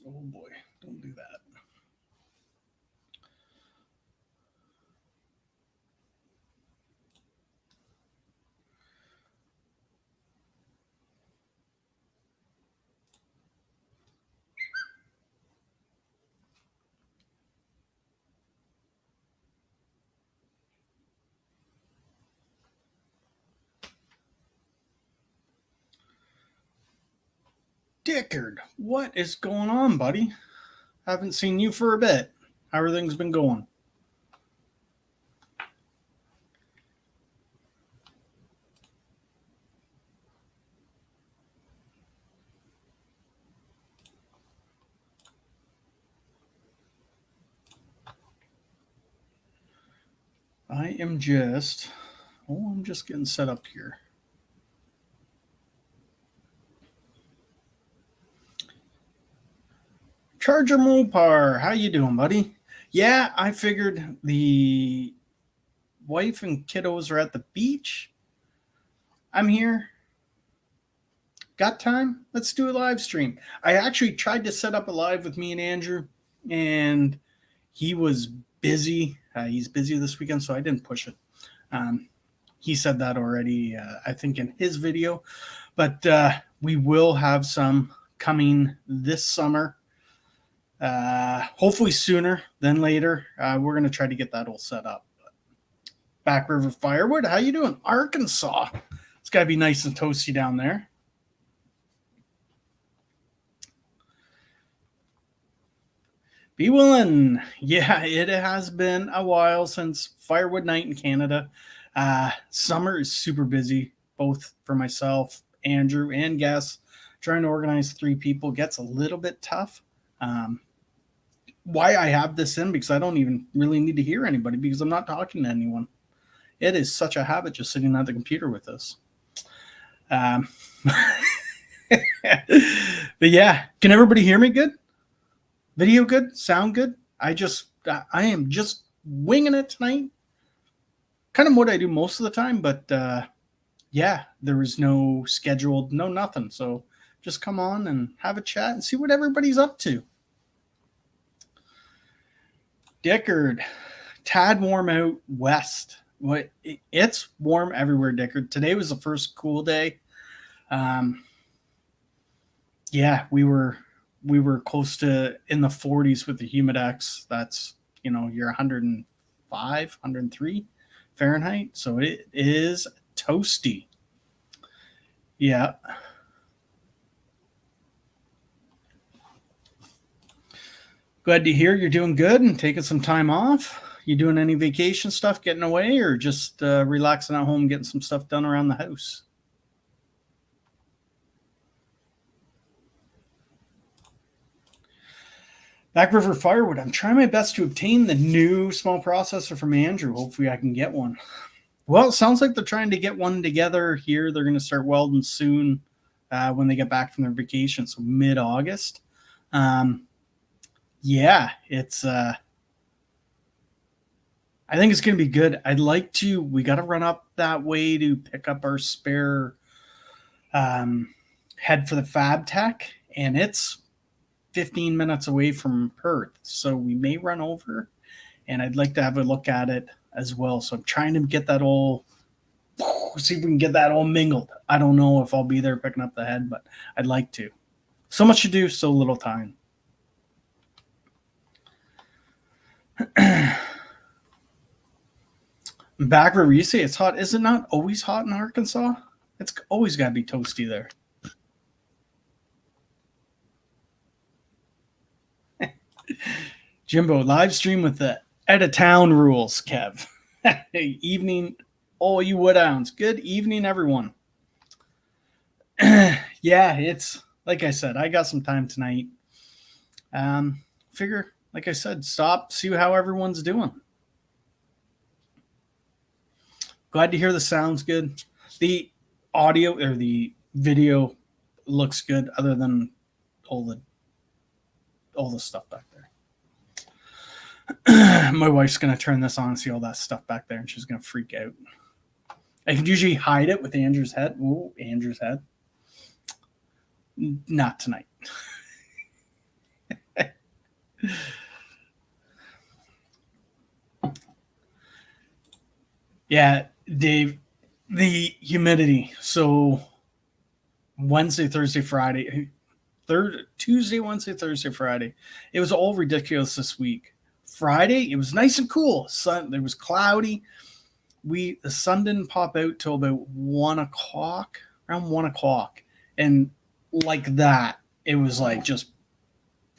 Oh boy, don't do that. Dickard, what is going on, buddy? Haven't seen you for a bit. How are things been going? I'm just getting set up here. Charger Mopar, how you doing, buddy? Yeah, I figured the wife and kiddos are at the beach. I'm here. Got time? Let's do a live stream. I actually tried to set up a live with me and Andrew, and he was busy. He's busy this weekend, so I didn't push it. He said that already, I think, in his video. But we will have some coming this summer. Hopefully sooner than later. We're going to try to get that all set up. Back River Firewood, how you doing? Arkansas. It's got to be nice and toasty down there. Be willing. Yeah, it has been a while since Firewood Night in Canada. Summer is super busy, both for myself, Andrew, and Gus. Trying to organize 3 people gets a little bit tough. Why I have this in, because I don't even really need to hear anybody, because I'm not talking to anyone. It is such a habit just sitting at the computer with this. But yeah, can everybody hear me good? Video good? Sound good? I am just winging it tonight. Kind of what I do most of the time, but yeah, there was no scheduled, no nothing. So just come on and have a chat and see what everybody's up to. Dickard, tad warm out west. It's warm everywhere, Dickard. Today was the first cool day. Yeah, we were close to in the 40s with the humidex. That's, you're 105, 103 Fahrenheit. So it is toasty. Yeah. Glad to hear you're doing good and taking some time off. You doing any vacation stuff, getting away, or just relaxing at home, getting some stuff done around the house? Back River Firewood, I'm trying my best to obtain the new small processor from Andrew. Hopefully I can get one. Well, it sounds like they're trying to get one together here. They're going to start welding soon when they get back from their vacation, so mid-August. Yeah, it's I think it's going to be good. We got to run up that way to pick up our spare head for the Fab Tech, and it's 15 minutes away from Perth. So we may run over, and I'd like to have a look at it as well. So I'm trying to get that all, see if we can get that all mingled. I don't know if I'll be there picking up the head, but I'd like to. So much to do, so little time. Back where you say it's hot, is it not always hot in Arkansas? It's always got to be toasty there. Jimbo, live stream with the out of town rules, Kev. Evening, all you woodhounds. Good evening, everyone. Yeah, it's like I said, I got some time tonight. Figure, like I said, stop, see how everyone's doing. Glad to hear the sound's good. The audio or the video looks good, other than all the stuff back there. My wife's gonna turn this on and see all that stuff back there, and she's gonna freak out. I can usually hide it with Andrew's head. Ooh, Andrew's head. Not tonight. Yeah, Dave, the humidity. So Wednesday, Thursday, Friday, Tuesday, Wednesday, Thursday, Friday. It was all ridiculous this week. Friday, it was nice and cool. Sun, it was cloudy. The sun didn't pop out till about 1 o'clock, around 1 o'clock, and like that, it was like just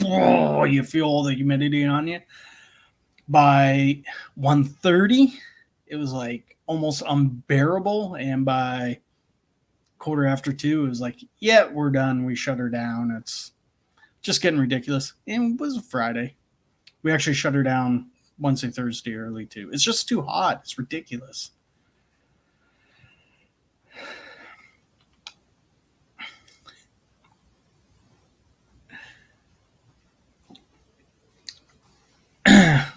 oh, you feel all the humidity on you. By 1:30, it was like almost unbearable, and by quarter after 2, it was like, yeah, we're done. We shut her down. It's just getting ridiculous. And it was Friday. We actually shut her down Wednesday, Thursday early too. It's just too hot. It's ridiculous.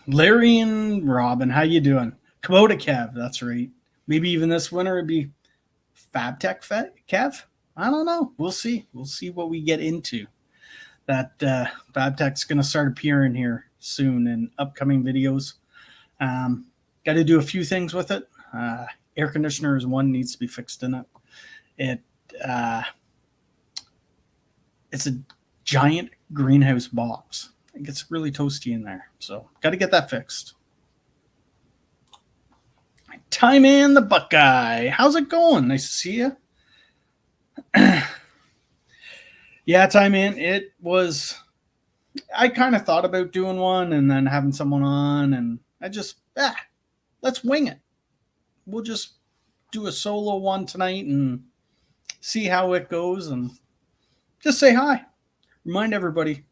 Larry and Robin, how you doing? Kubota Kev, that's right. Maybe even this winter it'd be FabTech Kev. I don't know. We'll see. We'll see what we get into. That FabTech's going to start appearing here soon in upcoming videos. Got to do a few things with it. Air conditioner is one, needs to be fixed in it. It's a giant greenhouse box. It gets really toasty in there, so got to get that fixed. Ty Man the Buckeye, how's it going? Nice to see you. Yeah, Ty Man, it was. I kind of thought about doing one and then having someone on, and I just let's wing it. We'll just do a solo one tonight and see how it goes, and just say hi. Remind everybody.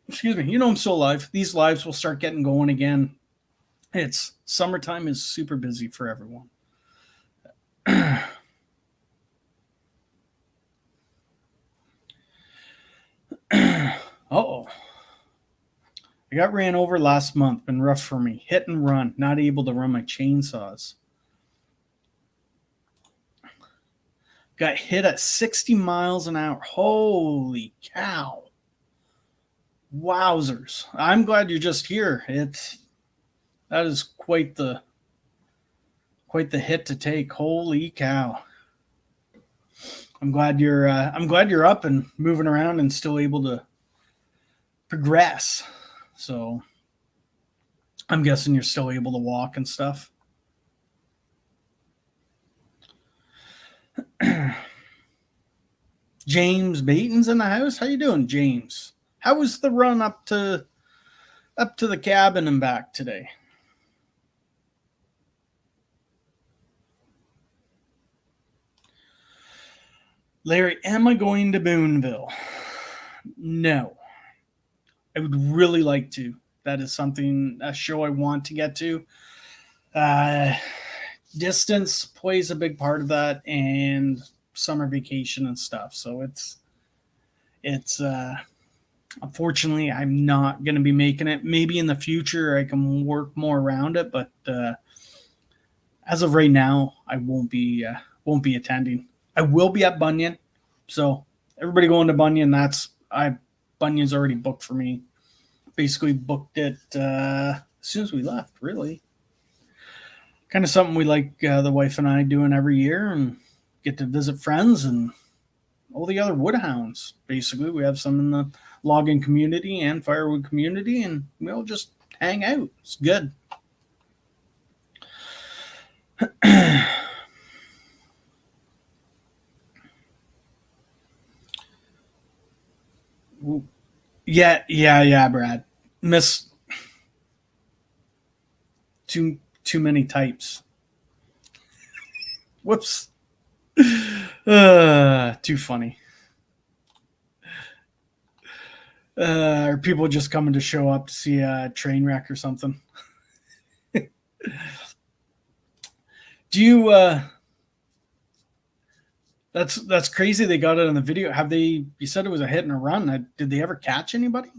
Excuse me. You know I'm still alive. These lives will start getting going again. It's summertime is super busy for everyone. Uh-oh. I got ran over last month. Been rough for me. Hit and run. Not able to run my chainsaws. Got hit at 60 miles an hour. Holy cow. Wowzers. I'm glad you're just here. That is quite the hit to take. Holy cow. I'm glad you're up and moving around and still able to progress. So I'm guessing you're still able to walk and stuff. James Baton's in the house. How you doing, James? How was the run up to the cabin and back today? Larry, am I going to Boonville? No. I would really like to. That is a show I want to get to. Distance plays a big part of that, and summer vacation and stuff. So it's unfortunately I'm not going to be making it. Maybe in the future I can work more around it, but as of right now, I won't be attending. I will be at Bunyan, so everybody going to Bunyan. Bunyan's already booked for me. Basically booked it as soon as we left. Really, kind of something we like the wife and I doing every year, and get to visit friends and all the other woodhounds. Basically, we have some in the logging community and firewood community, and we'll just hang out. It's good. Yeah, Brad. Miss too many types. Whoops. Too funny. Are people just coming to show up to see a train wreck or something? Do you that's crazy they got it on the video. You said it was a hit and a run. Did they ever catch anybody?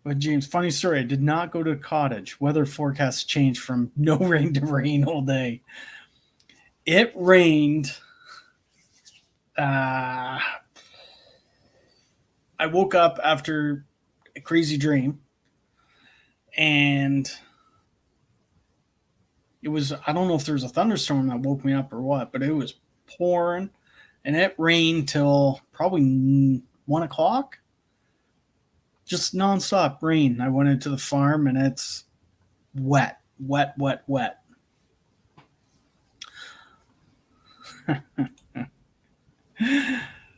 But James, funny story. I did not go to a cottage. Weather forecast changed from no rain to rain all day. It rained I woke up after a crazy dream, and it was, I don't know if there was a thunderstorm that woke me up or what, but it was pouring, and it rained till probably 1 o'clock. Just nonstop rain. I went into the farm and it's wet, wet, wet, wet.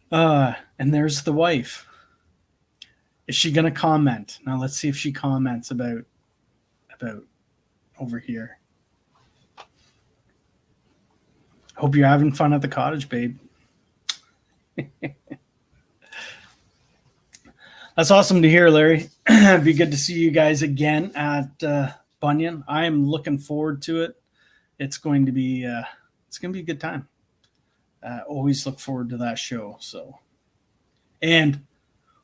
And there's the wife. Is she gonna comment? Now let's see if she comments about over here. Hope you're having fun at the cottage, babe. That's awesome to hear, Larry. It'd be good to see you guys again at Bunyan. I am looking forward to it. It's going to be a good time. Always look forward to that show. So, and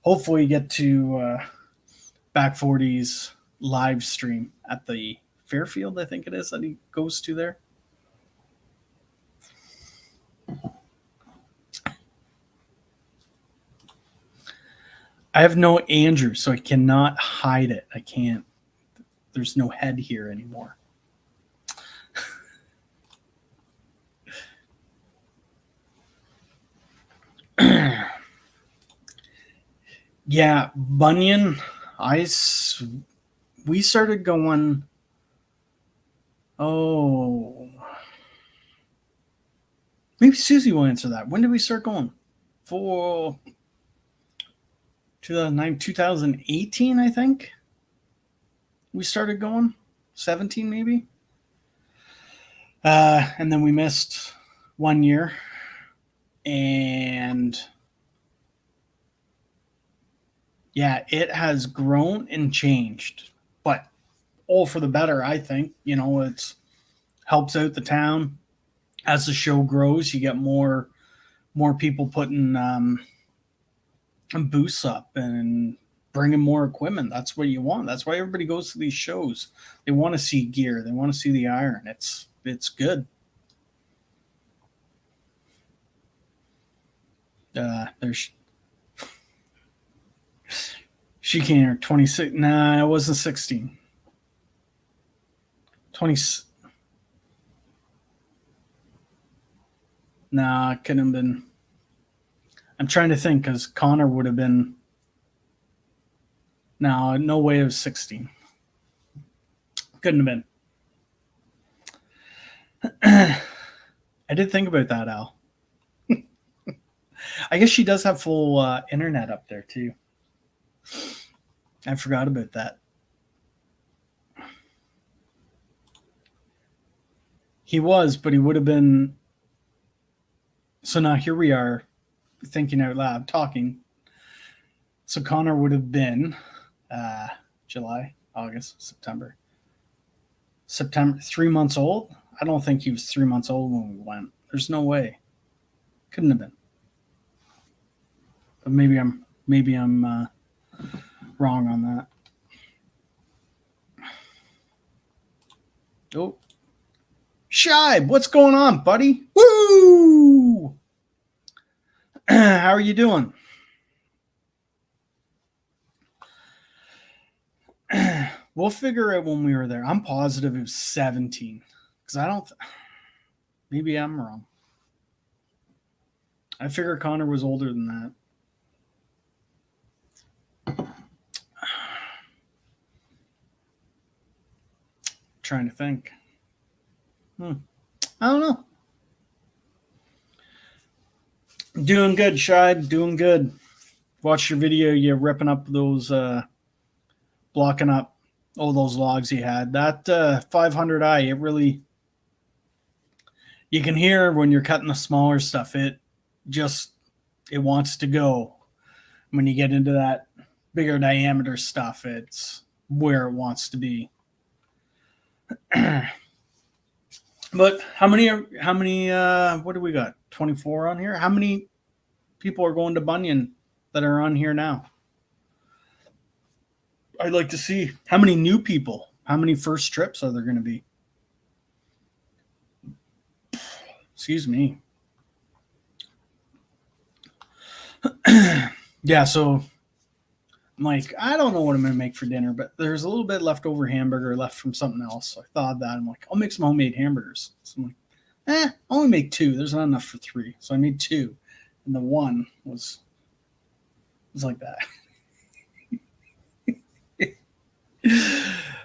hopefully get to Back 40's live stream at the Fairfield, I think it is, that he goes to there. I have no Andrew, so I cannot hide it. I can't. There's no head here anymore. Yeah, Bunyan. We started going. Oh, maybe Susie will answer that. When did we start going? For 2009, 2018, I think. We started going 17, maybe. And then we missed 1 year, and yeah, it has grown and changed, but all for the better, I think. You know, it's helps out the town. As the show grows, you get more people putting booths up and bringing more equipment. That's what you want. That's why everybody goes to these shows. They want to see gear. They want to see the iron. It's good. There's she came here 26. Nah, it wasn't 16. 20. Nah, it couldn't have been. I'm trying to think because Connor would have been. No way it was 16. Couldn't have been. I did think about that, Al. I guess she does have full internet up there too. I forgot about that. He was, but he would have been. So now here we are, thinking out loud, talking. So Connor would have been July, August, September, 3 months old. I don't think he was 3 months old when we went. There's no way. Couldn't have been. But maybe I'm wrong on that. Oh, Shibe, what's going on, buddy? Woo! How are you doing? We'll figure out when we were there. I'm positive it was 17 because I don't. Maybe I'm wrong. I figure Connor was older than that. Trying to think. I don't know. Doing good, Shibe. Doing good. Watched your video. You're ripping up those, blocking up all those logs you had. That 500i, it really, you can hear when you're cutting the smaller stuff. It wants to go. When you get into that bigger diameter stuff, it's where it wants to be. But how many what do we got? 24 on here? How many people are going to Bunyan that are on here now? I'd like to see how many new people, how many first trips are there going to be? Excuse me. Yeah, so I'm like, I don't know what I'm going to make for dinner, but there's a little bit leftover hamburger left from something else. So I thought of that. I'm like, I'll make some homemade hamburgers. So I'm like, I'll only make 2. There's not enough for 3. So I made 2. And the one was like that.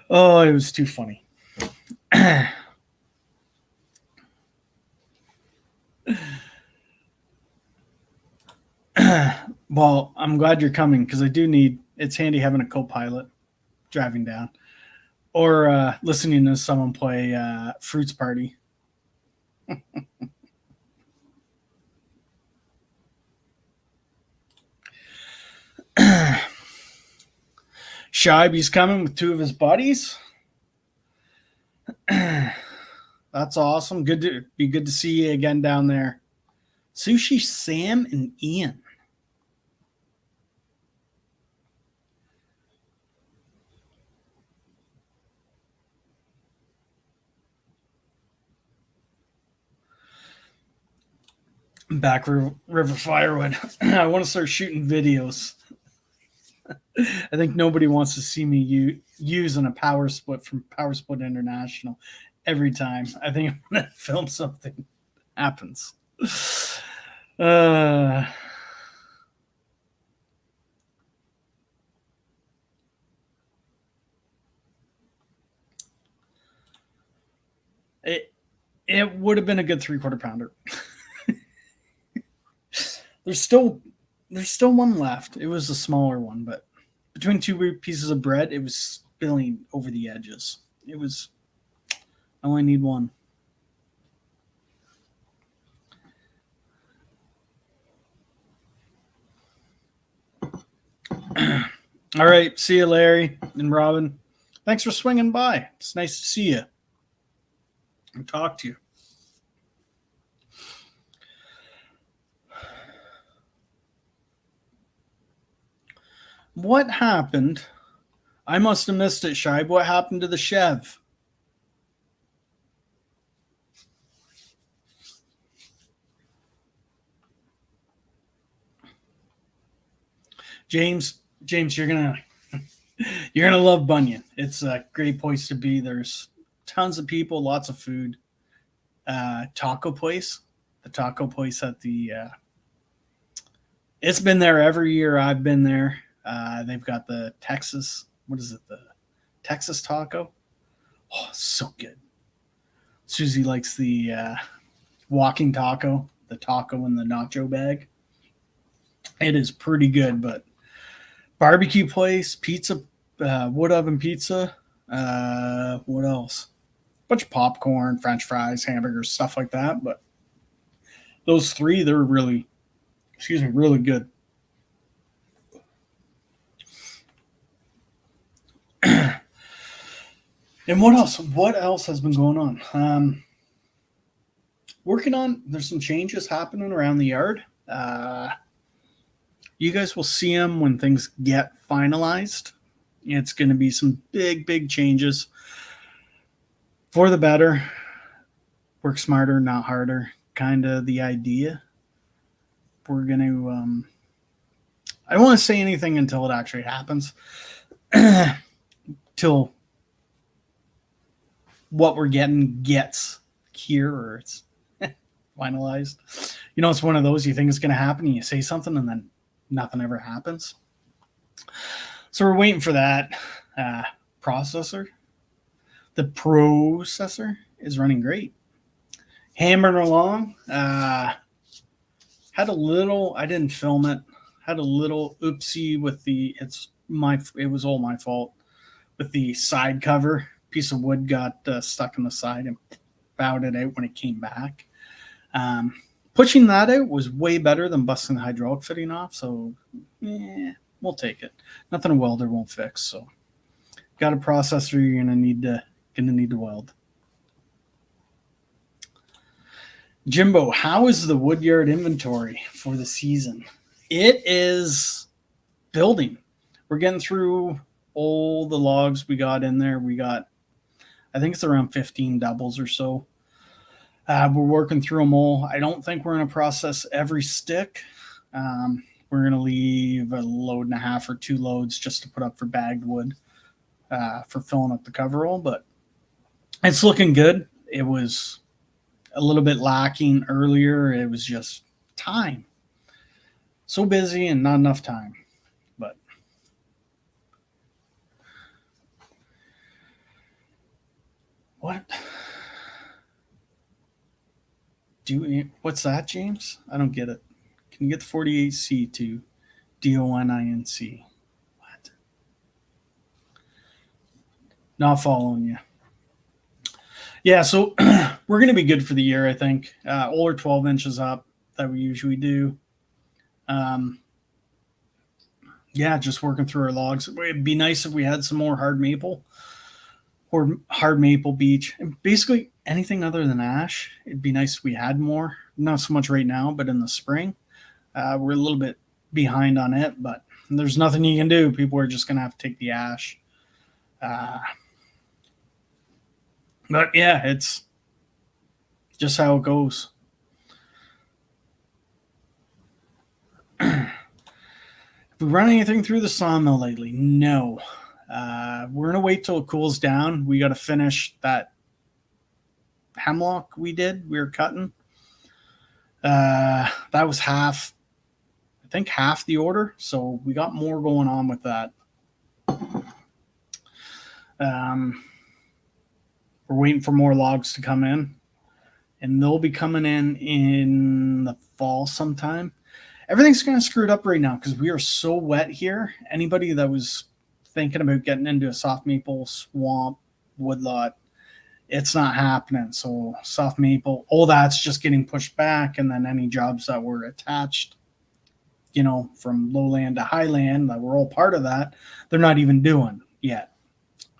Oh, it was too funny. Well, I'm glad you're coming because I do need. It's handy having a co-pilot driving down, or listening to someone play Fruits Party. Shibe's coming with 2 of his buddies. That's awesome. Good to see you again down there. Sushi Sam and Ian. Back River Firewood. I want to start shooting videos. I think nobody wants to see me using a power split from Power Split International every time. I think I'm going to film something happens. It would have been a good 3/4 pounder. There's still one left. It was a smaller one, but between 2 pieces of bread, it was spilling over the edges. It was. I only need one. All right. See you, Larry and Robin. Thanks for swinging by. It's nice to see you and talk to you. What happened? I must have missed it, Shibe. What happened to the Chev? James, you're gonna love Bunyan. It's a great place to be. There's tons of people, lots of food. Taco place, the taco place at the. It's been there every year I've been there. They've got the Texas. What is it? The Texas taco. Oh, so good. Susie likes the walking taco, the taco in the nacho bag. It is pretty good, but barbecue place, pizza, wood oven pizza. What else? Bunch of popcorn, French fries, hamburgers, stuff like that. But those 3, they're really good. And what else? What else has been going on? Working on. There's some changes happening around the yard. You guys will see them when things get finalized. It's going to be some big changes for the better. Work smarter, not harder. Kind of the idea. We're going to. I don't want to say anything until it actually happens. Till what we're getting gets here, or it's finalized. You know, it's one of those, you think it's going to happen, and you say something, and then nothing ever happens. So we're waiting for that processor. The processor is running great. Hammering along. Had a little, I didn't film it. Had a little oopsie with it was all my fault. With the side cover, piece of wood got stuck in the side and bowed it out when it came back. Pushing that out was way better than busting the hydraulic fitting off, so we'll take it. Nothing a welder won't fix. So, got a processor you're gonna need to weld. Jimbo, how is the woodyard inventory for the season? It is building. We're getting through all the logs we got in there. We got, I think it's around 15 doubles or so. We're working through them all. I don't think we're going to process every stick. We're going to leave a load and a half or 2 loads just to put up for bagged wood for filling up the coverall. But it's looking good. It was a little bit lacking earlier. It was just time. So busy and not enough time. But what? What's that, James? I don't get it. Can you get the 48C to DONINC? What? Not following you. Yeah, so we're going to be good for the year, I think. Or 12 inches up that we usually do. Yeah, just working through our logs. It'd be nice if we had some more hard maple or hard maple beech. And basically anything other than ash, it'd be nice if we had more. Not so much right now, but in the spring. We're a little bit behind on it, but there's nothing you can do. People are just going to have to take the ash. But yeah, it's just how it goes. Have we run anything through the sawmill lately? No. We're going to wait till it cools down. We got to finish that hemlock we were cutting. That was half the order. So we got more going on with that. We're waiting for more logs to come in, and they'll be coming in the fall sometime. Everything's kind of screwed up right now because we are so wet here. Anybody that was thinking about getting into a soft maple swamp woodlot, it's not happening. So soft maple, all that's just getting pushed back, and then any jobs that were attached, from lowland to highland that were all part of that, they're not even doing yet.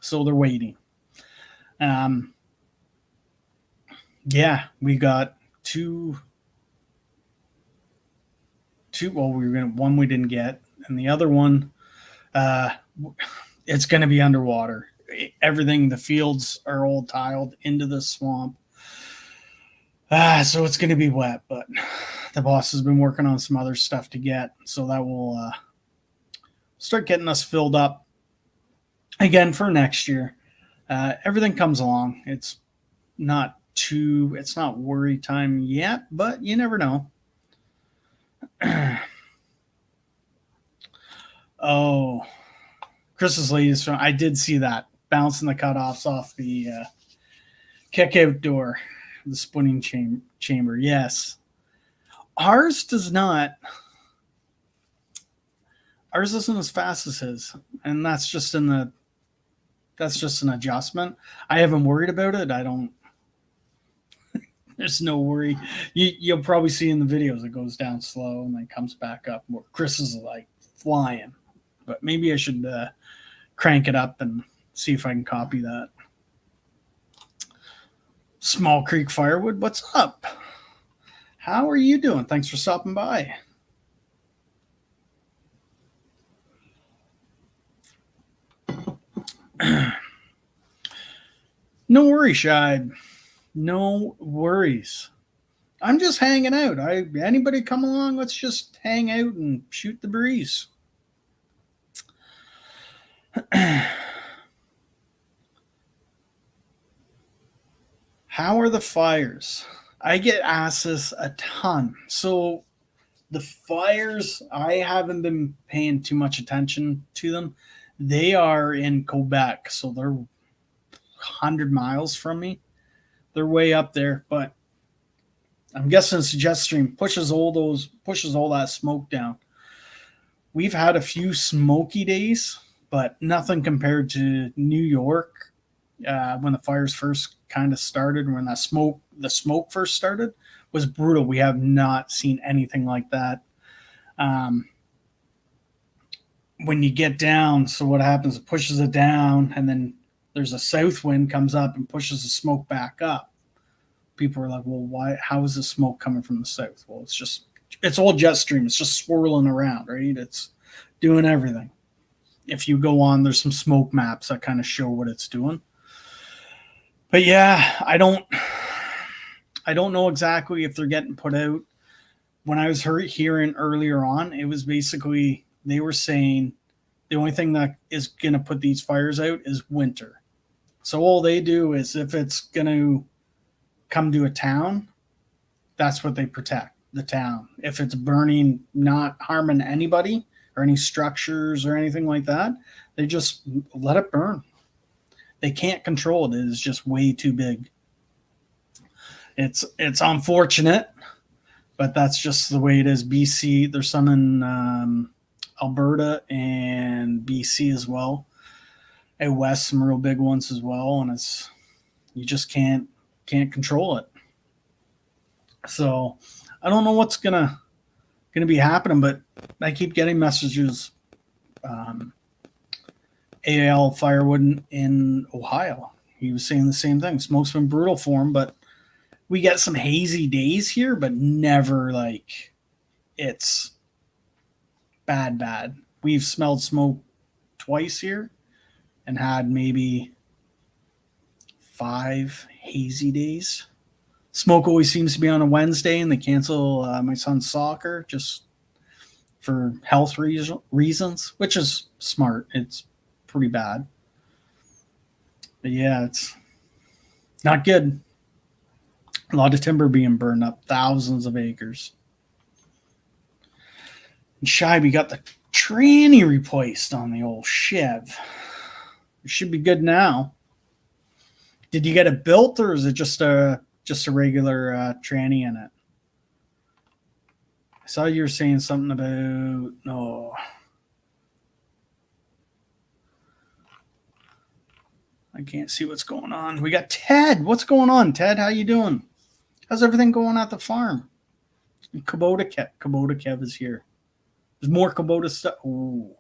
So they're waiting. Yeah, we got two. Well, one we didn't get, and the other one, it's going to be underwater. Everything, the fields are all tiled into the swamp. So it's going to be wet, but the boss has been working on some other stuff to get, so that will start getting us filled up again for next year. Everything comes along. It's not worry time yet, but you never know. Oh, Chris's latest film. I did see that bouncing the cutoffs off the kick-out door, the spinning chamber. Yes, ours does not. Ours isn't as fast as his, and that's just an adjustment. I haven't worried about it. I don't. There's no worry. You'll probably see in the videos it goes down slow and then comes back up. Chris is like flying, but maybe I should crank it up and see if I can copy that. Small Creek Firewood, what's up? How are you doing? Thanks for stopping by. No worries, Shide. No worries. I'm just hanging out. Anybody come along? Let's just hang out and shoot the breeze. How are the fires? I get asked this a ton. So the fires, I haven't been paying too much attention to them. They are in Quebec, so they're 100 miles from me. They're way up there, but I'm guessing it's jet stream pushes all that smoke down. We've had a few smoky days, but nothing compared to New York when the fires first kind of started. When the smoke first started, was brutal. We have not seen anything like that. When you get down, so what happens? It pushes it down, and then there's a south wind comes up and pushes the smoke back up. People are like, well, why? How is the smoke coming from the south? Well, it's all jet stream. It's just swirling around, right? It's doing everything. If you go on, there's some smoke maps that kind of show what it's doing. But yeah, I don't know exactly if they're getting put out. when I was hearing earlier on, it was basically they were saying the only thing that is going to put these fires out is winter. So all they do is if it's going to come to a town, that's what they protect, the town. If it's burning, not harming anybody or any structures or anything like that, they just let it burn. They can't control it. It is just way too big. It's unfortunate, but that's just the way it is. BC, there's some in Alberta and BC as well. Out west, some real big ones as well, and it's you just can't control it. So I don't know what's gonna be happening, but I keep getting messages. AL Firewood in Ohio, he was saying the same thing. Smoke's been brutal for him, but we get some hazy days here, but never like it's bad. We've smelled smoke twice here and had maybe 5 hazy days. Smoke always seems to be on a Wednesday, and they cancel my son's soccer just for health reasons, which is smart. It's pretty bad. But yeah, it's not good. A lot of timber being burned up, thousands of acres. And Shibe got the tranny replaced on the old Chev. It should be good now. Did you get it built, or is it just a regular tranny in it? I saw you were saying something about no. I can't see what's going on. We got Ted. What's going on, Ted? How you doing? How's everything going at the farm? And Kubota Kev is here. There's more Kubota stuff. Ooh.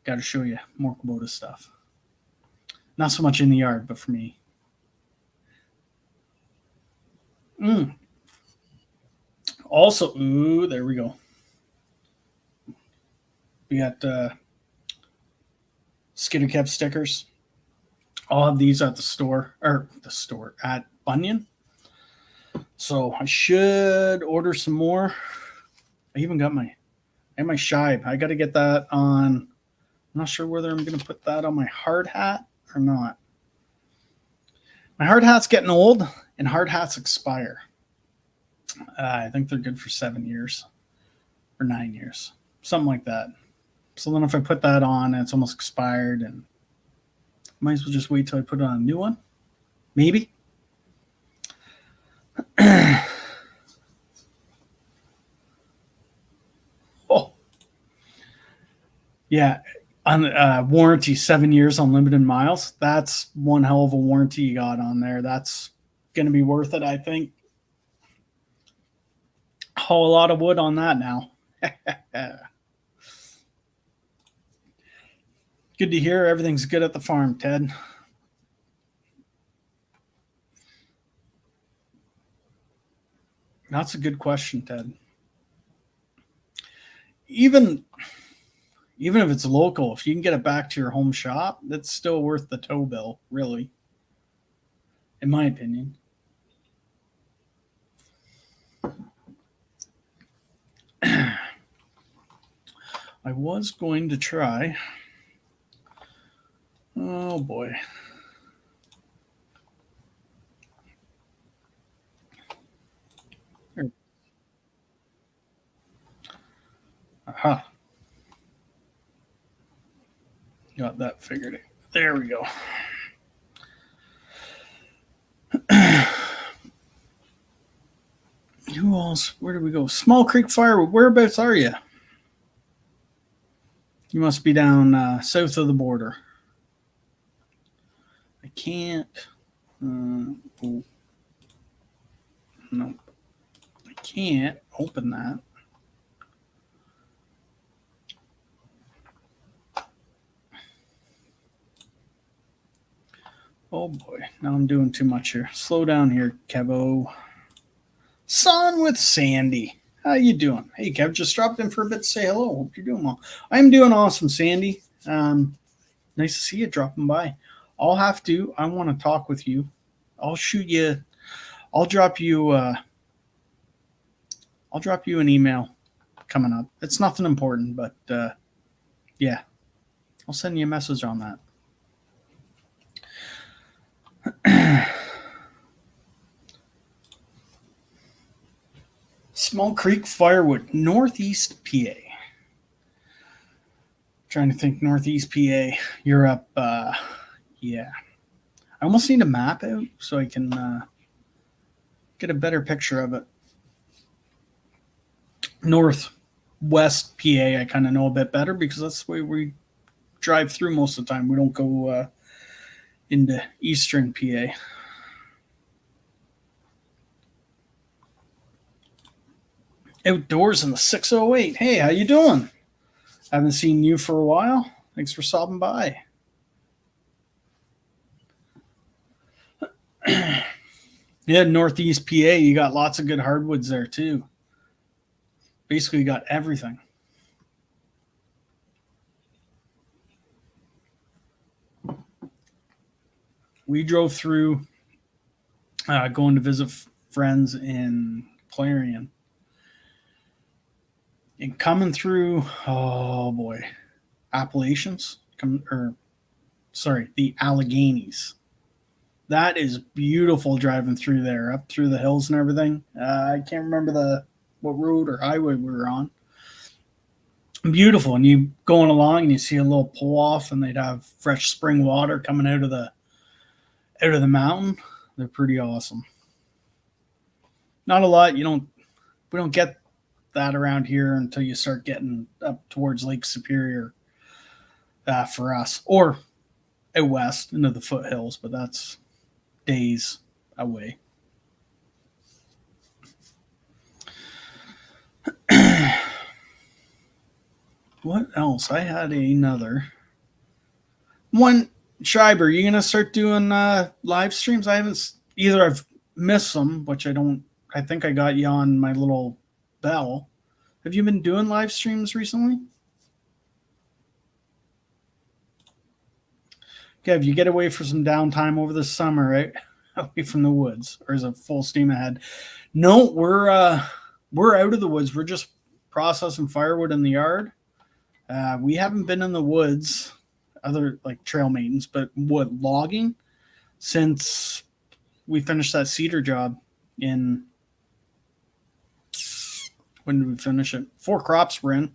Got to show you more Kubota stuff. Not so much in the yard, but for me. Also, ooh, there we go. We got Skidder Kev stickers. I'll have these at at Bunyan. So I should order some more. I even got my Shibe. I got to get that on. I'm not sure whether I'm going to put that on my hard hat or not. My hard hat's getting old, and hard hats expire. I think they're good for 7 years or 9 years, something like that. So then if I put that on, it's almost expired, and might as well just wait till I put on a new one. Maybe. Oh. Yeah. On warranty, 7 years on limited miles. That's one hell of a warranty you got on there. That's going to be worth it, I think. Haul a lot of wood on that now. Good to hear everything's good at the farm, Ted. That's a good question, Ted. Even if it's local, if you can get it back to your home shop, that's still worth the tow bill, really. In my opinion. I was going to try. Oh boy. Here. Aha. Got that figured out. There we go. Who else? Where do we go? Small Creek Firewood. Whereabouts are you? You must be down south of the border. I can't. Oh. Nope. I can't open that. Oh boy, now I'm doing too much here. Slow down here, Kevo. Son with Sandy. How you doing? Hey, Kev, just dropped in for a bit to say hello. Hope you're doing well. I'm doing awesome, Sandy. Nice to see you dropping by. I want to talk with you. I'll drop you I'll drop you an email coming up. It's nothing important, but yeah, I'll send you a message on that. Small Creek Firewood, Northeast PA. Trying to think, Northeast PA. You're up. Yeah. I almost need a map out so I can get a better picture of it. Northwest PA, I kind of know a bit better because that's the way we drive through most of the time. We don't go into Eastern PA. Outdoors in the 608. Hey, how you doing? Haven't seen you for a while. Thanks for stopping by. Yeah, Northeast PA, you got lots of good hardwoods there too. Basically, you got everything. We drove through going to visit friends in Clarion. And coming through, oh boy, Appalachians, the Alleghenies. That is beautiful driving through there, up through the hills and everything. I can't remember what road or highway we were on. Beautiful, and you going along and you see a little pull off, and they'd have fresh spring water coming out of the mountain. They're pretty awesome. Not a lot. We don't get that around here until you start getting up towards Lake Superior for us, or out west into the foothills, but that's days away. What else? I had another one. Schreiber, you gonna start doing live streams? I've missed them, which I think I got you on my little bell. Have you been doing live streams recently? Kev, you get away for some downtime over the summer, right? Away from the woods, or is it full steam ahead? No, we're out of the woods. We're just processing firewood in the yard. We haven't been in the woods, other like trail maintenance, but logging since we finished that cedar job in. When did we finish it? 4 crops were in.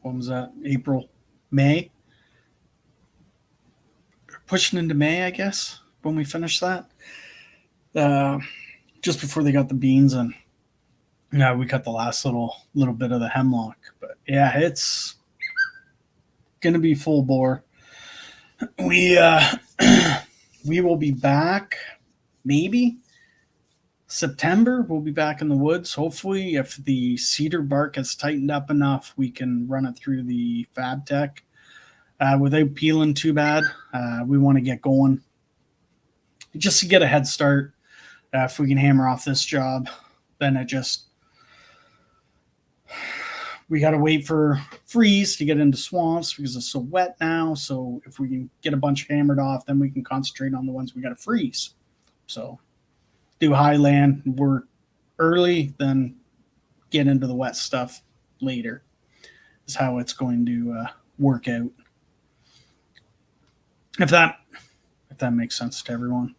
When was that? April, May. Pushing into May, I guess, when we finished that. Just before they got the beans in. Yeah, we cut the last little bit of the hemlock. But yeah, it's gonna be full bore. We will be back maybe September. We'll be back in the woods. Hopefully, if the cedar bark has tightened up enough, we can run it through the Fab Tech without peeling too bad. We want to get going just to get a head start. If we can hammer off this job, then we got to wait for freeze to get into swamps because it's so wet now. So if we can get a bunch hammered off, then we can concentrate on the ones we got to freeze. So do highland, work early, then get into the wet stuff later is how it's going to work out. If that makes sense to everyone.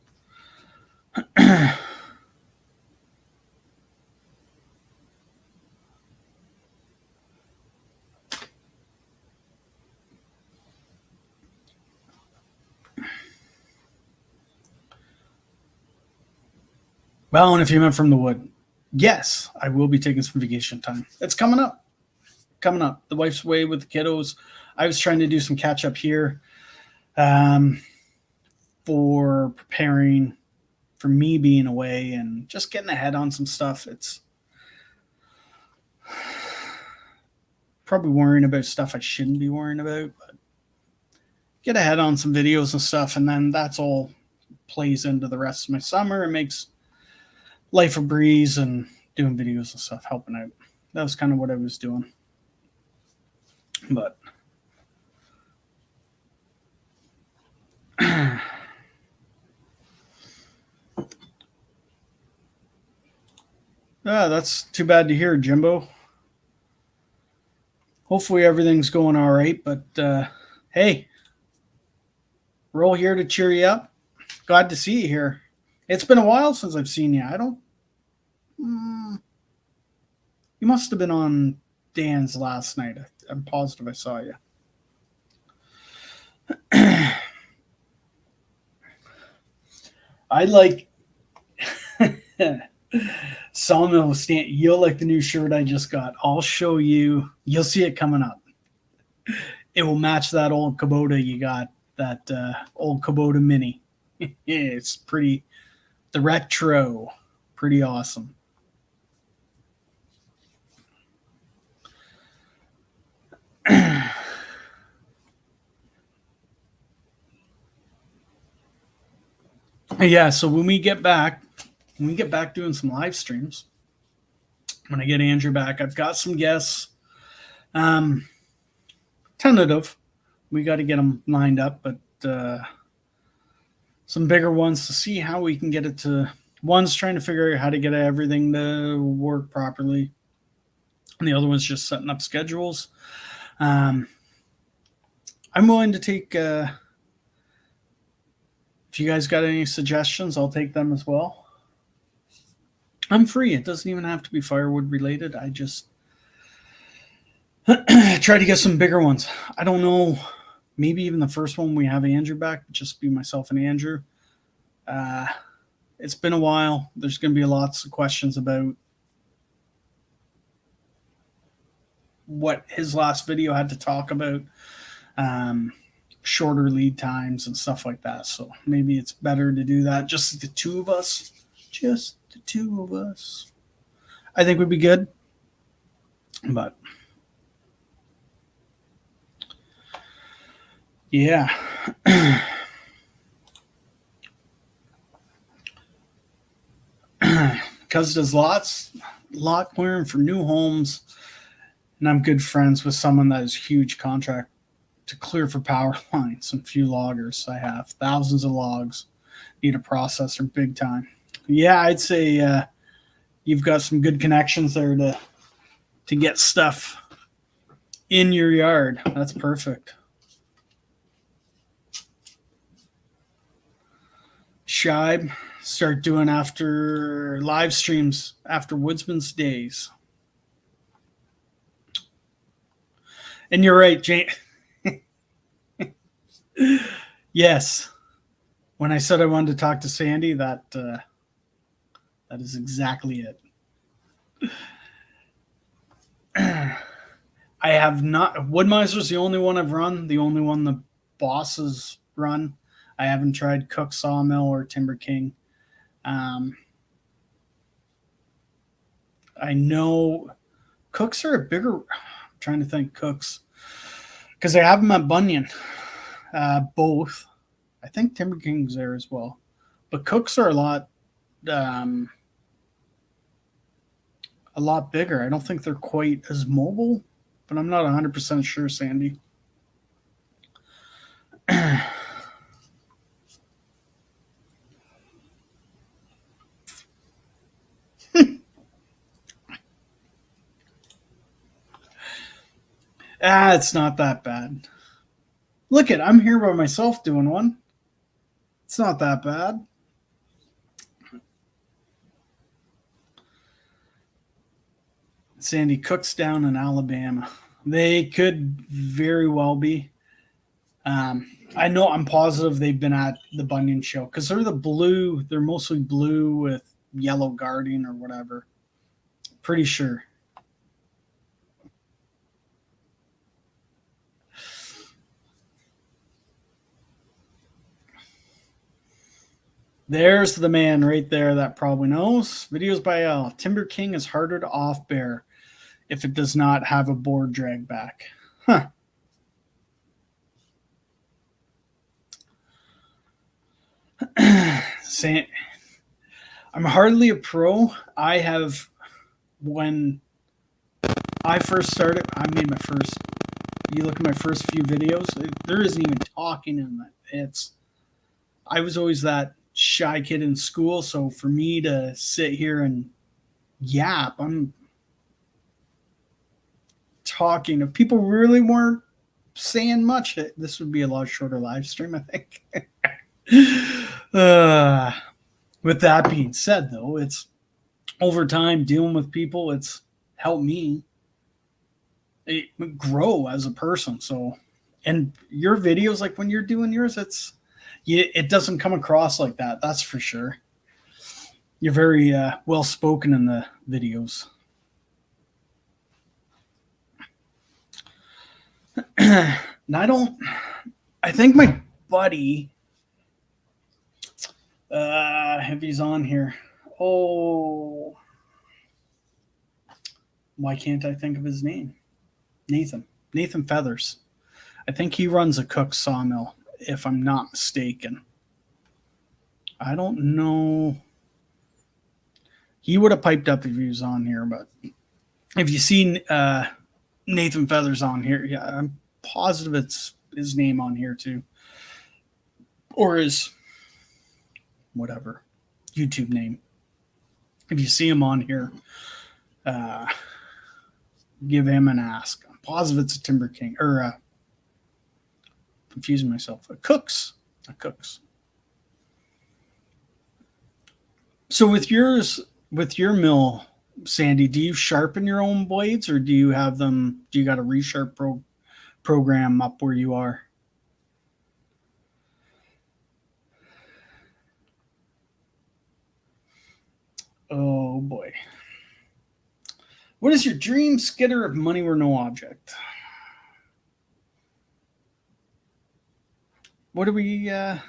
Well, and if you meant from the wood, yes, I will be taking some vacation time. It's coming up. The wife's away with the kiddos. I was trying to do some catch up here for preparing for me being away and just getting ahead on some stuff. It's probably worrying about stuff I shouldn't be worrying about, but get ahead on some videos and stuff, and then that's all plays into the rest of my summer and makes life a breeze, and doing videos and stuff, helping out. That was kind of what I was doing. But That's too bad to hear, Jimbo. Hopefully everything's going all right. But hey, we're all here to cheer you up. Glad to see you here. It's been a while since I've seen you. I don't. Mm, you must have been on Dan's last night. I'm positive I saw you. I like Sawmill Stand. You'll like the new shirt I just got. I'll show you. You'll see it coming up. It will match that old Kubota you got. That old Kubota Mini. It's pretty. The retro, pretty awesome. Yeah. So when we get back doing some live streams, when I get Andrew back, I've got some guests. Tentative. We got to get them lined up, but some bigger ones to see how we can get it to. One's trying to figure out how to get everything to work properly, and the other one's just setting up schedules. I'm willing to take. If you guys got any suggestions, I'll take them as well. I'm free. It doesn't even have to be firewood related. I just try to get some bigger ones. I don't know. Maybe even the first one we have Andrew back, just be myself and Andrew. It's been a while. There's going to be lots of questions about what his last video had to talk about, shorter lead times and stuff like that. So maybe it's better to do that. Just the two of us. Just the two of us. I think would be good. But yeah. Because there's lot clearing for new homes, and I'm good friends with someone that has huge contract to clear for power lines and few loggers. I have thousands of logs, need a processor big time. Yeah, I'd say you've got some good connections there to get stuff in your yard. That's perfect. Shibe, start doing after live streams after Woodsman's days. And you're right, Jane. Yes. When I said I wanted to talk to Sandy, that is exactly it. I have not. Woodmiser's the only one I've run, the only one the bosses run. I haven't tried Cook Sawmill or Timber King. I know Cooks are a bigger. I'm trying to think Cooks because I have them at Bunyan. Both. I think Timber King's there as well, but Cooks are a lot bigger. I don't think they're quite as mobile, but I'm not 100% sure, Sandy. It's not that bad. Look it, I'm here by myself doing one. It's not that bad. Sandy Cook's down in Alabama. They could very well be. I know, I'm positive they've been at the Bunyan show because they're they're mostly blue with yellow guarding or whatever. Pretty sure. There's the man right there that probably knows. Videos by L. Timber King is harder to off-bear if it does not have a board drag back. Huh. I'm hardly a pro. When I first started, you look at my first few videos, there isn't even talking in it. I was always that shy kid in school, so for me to sit here and yap. I'm talking. If people really weren't saying much, this would be a lot shorter live stream, I think. uh, with that being said, though, it's over time dealing with people. It's helped me grow as a person. So, and your videos, like when you're doing yours, it doesn't come across like that. That's for sure. You're very well spoken in the videos. And I think my buddy, if he's on here, oh, why can't I think of his name? Nathan Feathers. I think he runs a Cook's sawmill, if I'm not mistaken. I don't know. He would have piped up if he was on here, but if you seen Nathan Feathers on here, yeah, I'm positive it's his name on here too, or his whatever YouTube name. If you see him on here, give him an ask. I'm positive it's a Timber King, or confusing myself. A Cook's. So with your mill, Sandy, do you sharpen your own blades, or do you have them? Do you got a resharp program up where you are? Oh boy. What is your dream skidder if money were no object? What do we I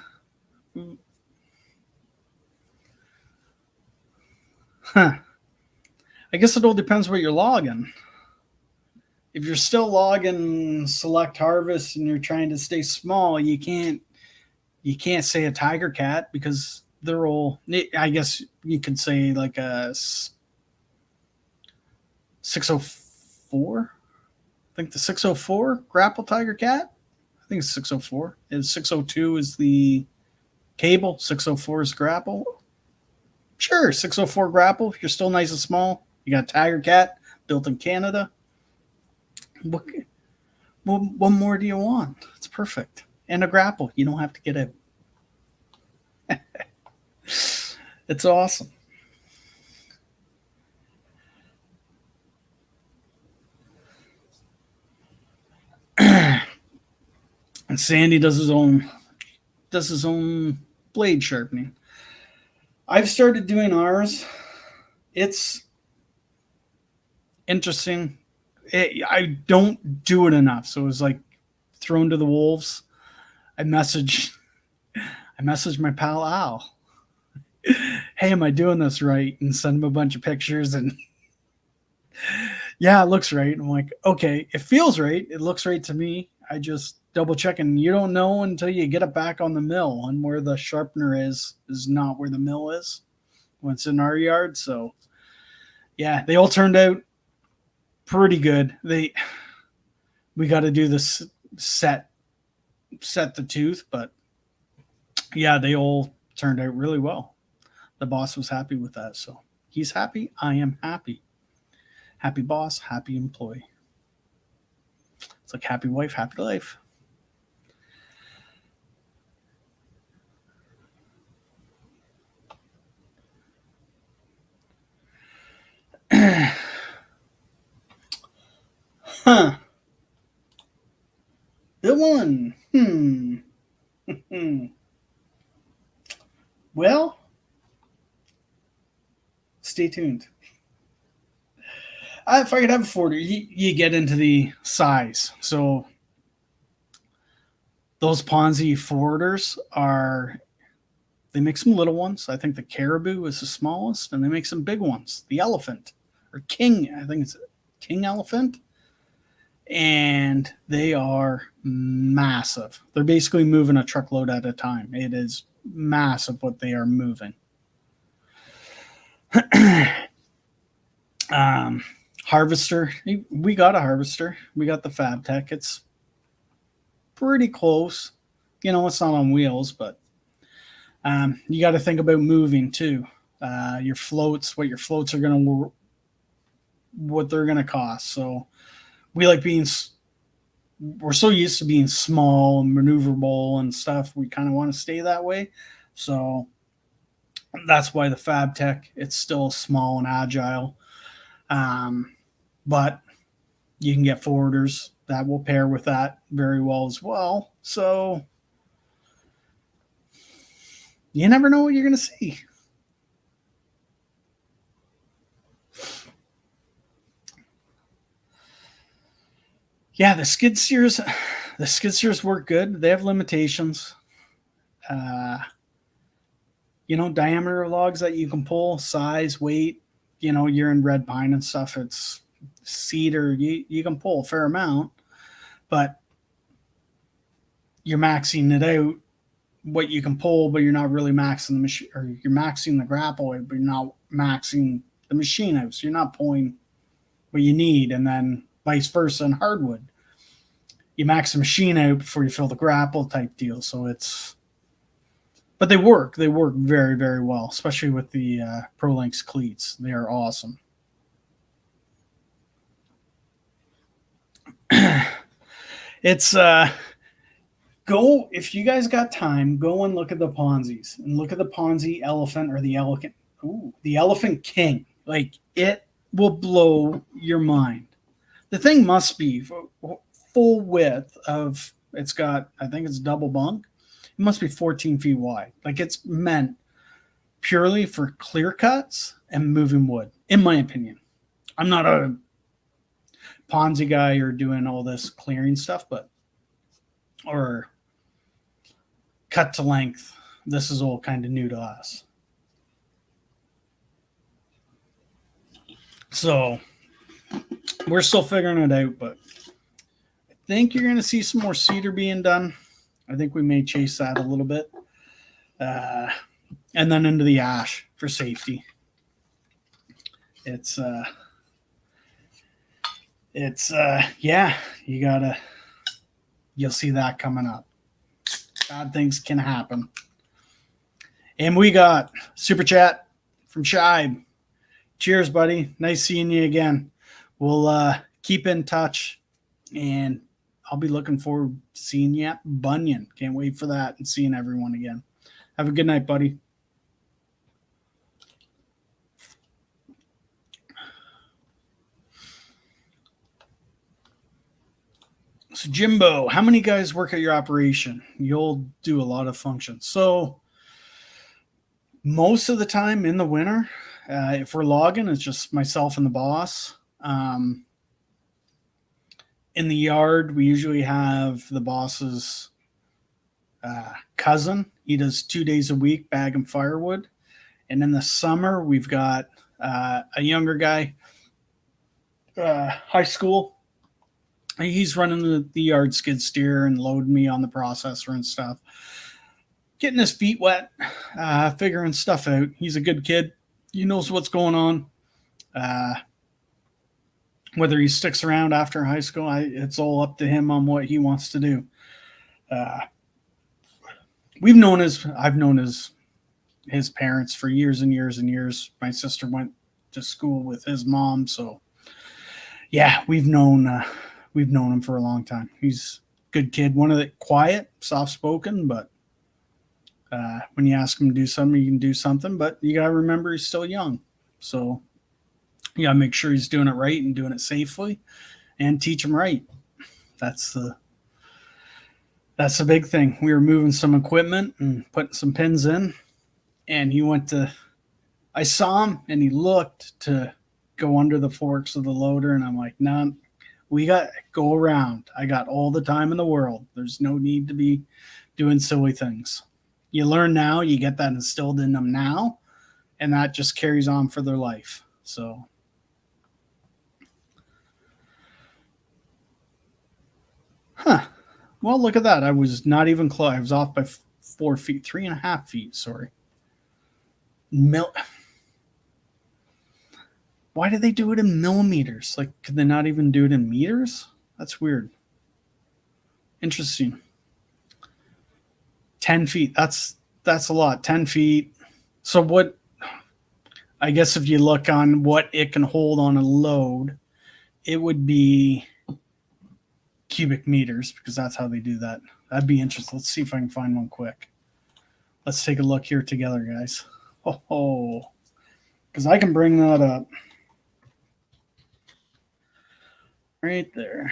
guess it all depends what you're logging. If you're still logging select harvest and you're trying to stay small, you can't say a tiger cat because they're all, I guess you could say like a 604. I think the 604 grapple tiger cat. I think it's 604. And 602 is the cable. 604 is grapple. Sure, 604 grapple. If you're still nice and small, you got a tiger cat built in Canada. What more do you want? It's perfect. And a grapple. You don't have to get out. It's awesome. And Sandy does his own blade sharpening. I've started doing ours. It's interesting. I don't do it enough, so it was like thrown to the wolves. I messaged my pal Al. Hey, am I doing this right? And send him a bunch of pictures, and yeah, it looks right. I'm like, okay, it feels right. It looks right to me. I just double check, and you don't know until you get it back on the mill, and where the sharpener is not where the mill is when it's in our yard. So yeah, they all turned out pretty good. We got to do this set the tooth, but yeah, they all turned out really well. The boss was happy with that, so he's happy. I am happy. Happy boss, happy employee. It's like happy wife, happy life. Huh. The one. Well, stay tuned. If I could have a forder, you get into the size. So those Ponzi forwarders they make some little ones. I think the caribou is the smallest, and they make some big ones. The elephant, or king, I think it's king elephant. And they are massive. They're basically moving a truckload at a time. It is massive what they are moving. Harvester. We got a harvester. We got the FabTech. It's pretty close. It's not on wheels, but you got to think about moving too. Your floats, what your floats are going to what they're going to cost. So we like being, we're so used to being small and maneuverable and stuff. We kind of want to stay that way. So that's why the Fab Tech, it's still small and agile. But you can get forwarders that will pair with that very well as well. So you never know what you're going to see. Yeah, the skid steers work good. They have limitations. Uh, diameter logs that you can pull, size, weight. You're in red pine and stuff. It's cedar. You can pull a fair amount, but you're maxing it out what you can pull, but you're not really maxing the machine, or you're maxing the grapple, but you're not maxing the machine out. So you're not pulling what you need, and then vice versa in hardwood. You max the machine out before you fill the grapple type deal. So but they work. They work very, very well, especially with the ProLinks cleats. They are awesome. It's go, if you guys got time, go and look at the Ponzi's and look at the Ponzi elephant or the elephant. Ooh, the Elephant King. Like, it will blow your mind. The thing must be full width of, it's got, I think it's double bunk. It must be 14 feet wide. Like, it's meant purely for clear cuts and moving wood, in my opinion. I'm not a Ponzi guy or doing all this clearing stuff, or cut to length. This is all kind of new to us. So we're still figuring it out, but I think you're going to see some more cedar being done. I think we may chase that a little bit. And then into the ash for safety. Yeah, you'll see that coming up. Bad things can happen. And we got super chat from Shibe. Cheers, buddy. Nice seeing you again. We'll keep in touch, and I'll be looking forward to seeing you at Bunyan. Can't wait for that and seeing everyone again. Have a good night, buddy. So, Jimbo, how many guys work at your operation? You'll do a lot of functions. So, most of the time in the winter, if we're logging, it's just myself and the boss. In the yard, we usually have the boss's cousin. He does 2 days a week bagging firewood. And in the summer, we've got a younger guy, high school. He's running the yard skid steer and loading me on the processor and stuff. Getting his feet wet, figuring stuff out. He's a good kid. He knows what's going on. Whether he sticks around after high school, it's all up to him on what he wants to do. I've known his parents for years and years and years. My sister went to school with his mom, so yeah, we've known him for a long time. He's a good kid, one of the quiet, soft-spoken, but when you ask him to do something, he can do something. But you got to remember he's still young, so you got to make sure he's doing it right and doing it safely, and teach him right. That's the big thing. We were moving some equipment and putting some pins in, and I saw him, and he looked to go under the forks of the loader, and I'm like, no, we got to go around. I got all the time in the world. There's no need to be doing silly things. You learn now, you get that instilled in them now, and that just carries on for their life. So, well, look at that. I was not even close. I was off by 4 feet, 3.5 feet. Sorry. Why do they do it in millimeters? Like, could they not even do it in meters? That's weird. Interesting. 10 feet. That's a lot. 10 feet. So what? I guess if you look on what it can hold on a load, it would be cubic meters because that's how they do that. That'd be interesting. Let's see if I can find one quick. Let's take a look here together, guys. Oh, because I can bring that up right there.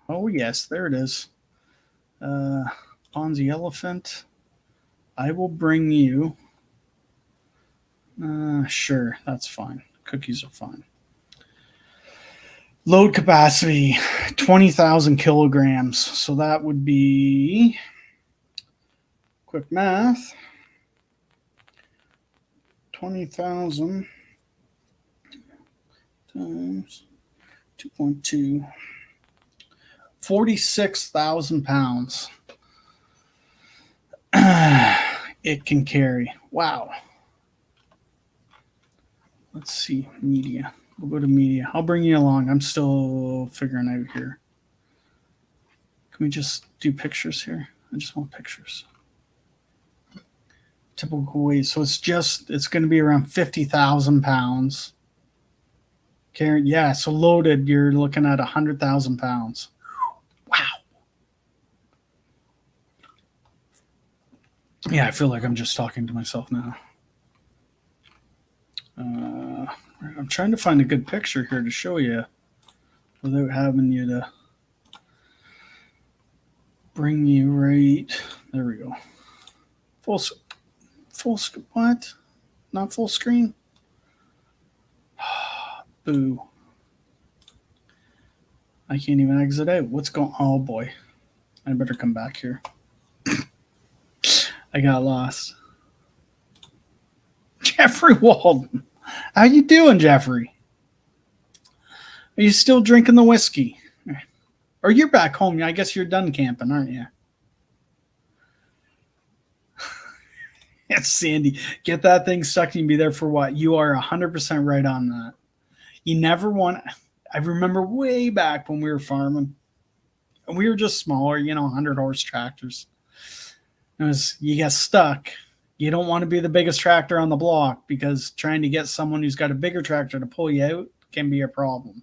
Oh, yes, there it is. Ponzi elephant. I will bring you. Sure, that's fine. Cookies are fine. Load capacity 20,000 kilograms. So that would be, quick math, 20,000 times 2.2, 46,000 pounds. It can carry. Wow. Let's see, media. We'll go to media. I'll bring you along. I'm still figuring out here. Can we just do pictures here? I just want pictures. Typical weight. So it's going to be around 50,000 pounds. Carry, yeah, so loaded, you're looking at 100,000 pounds. Wow. Yeah, I feel like I'm just talking to myself now. I'm trying to find a good picture here to show you without having you to bring you right. There we go. Full what? Not full screen? Boo. I can't even exit out. What's going on? Oh boy. I better come back here. I got lost. Jeffrey Walden. How you doing, Jeffrey? Are you still drinking the whiskey? Or you're back home. I guess you're done camping, aren't you? It's Sandy. Get that thing stuck and be there for what? You are 100% right on that. You never want... I remember way back when we were farming, and we were just smaller, 100-horse tractors. It was, you get stuck. You don't want to be the biggest tractor on the block because trying to get someone who's got a bigger tractor to pull you out can be a problem.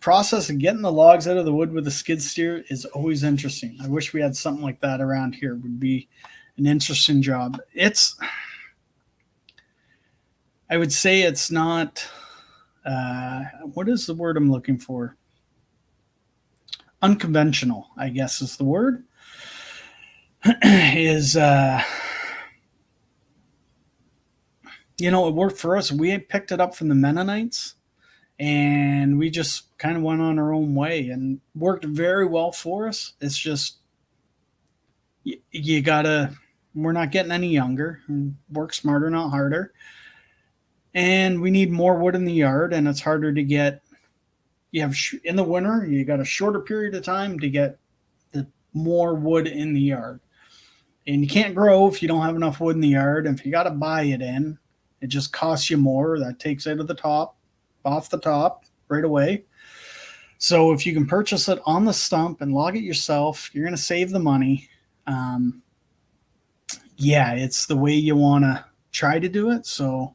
Process of getting the logs out of the wood with a skid steer is always interesting. I wish we had something like that around here. It would be an interesting job. I would say it's not, what is the word I'm looking for? Unconventional, I guess is the word. It worked for us. We picked it up from the Mennonites, and we just kind of went on our own way and worked very well for us. It's just, we're not getting any younger. Work smarter, not harder. And we need more wood in the yard, and it's harder to get. You have in the winter, you got a shorter period of time to get the more wood in the yard. And you can't grow if you don't have enough wood in the yard. And if you got to buy it in, it just costs you more. That takes out of the top, off the top right away. So if you can purchase it on the stump and log it yourself, you're going to save the money. Yeah, it's the way you want to try to do it. So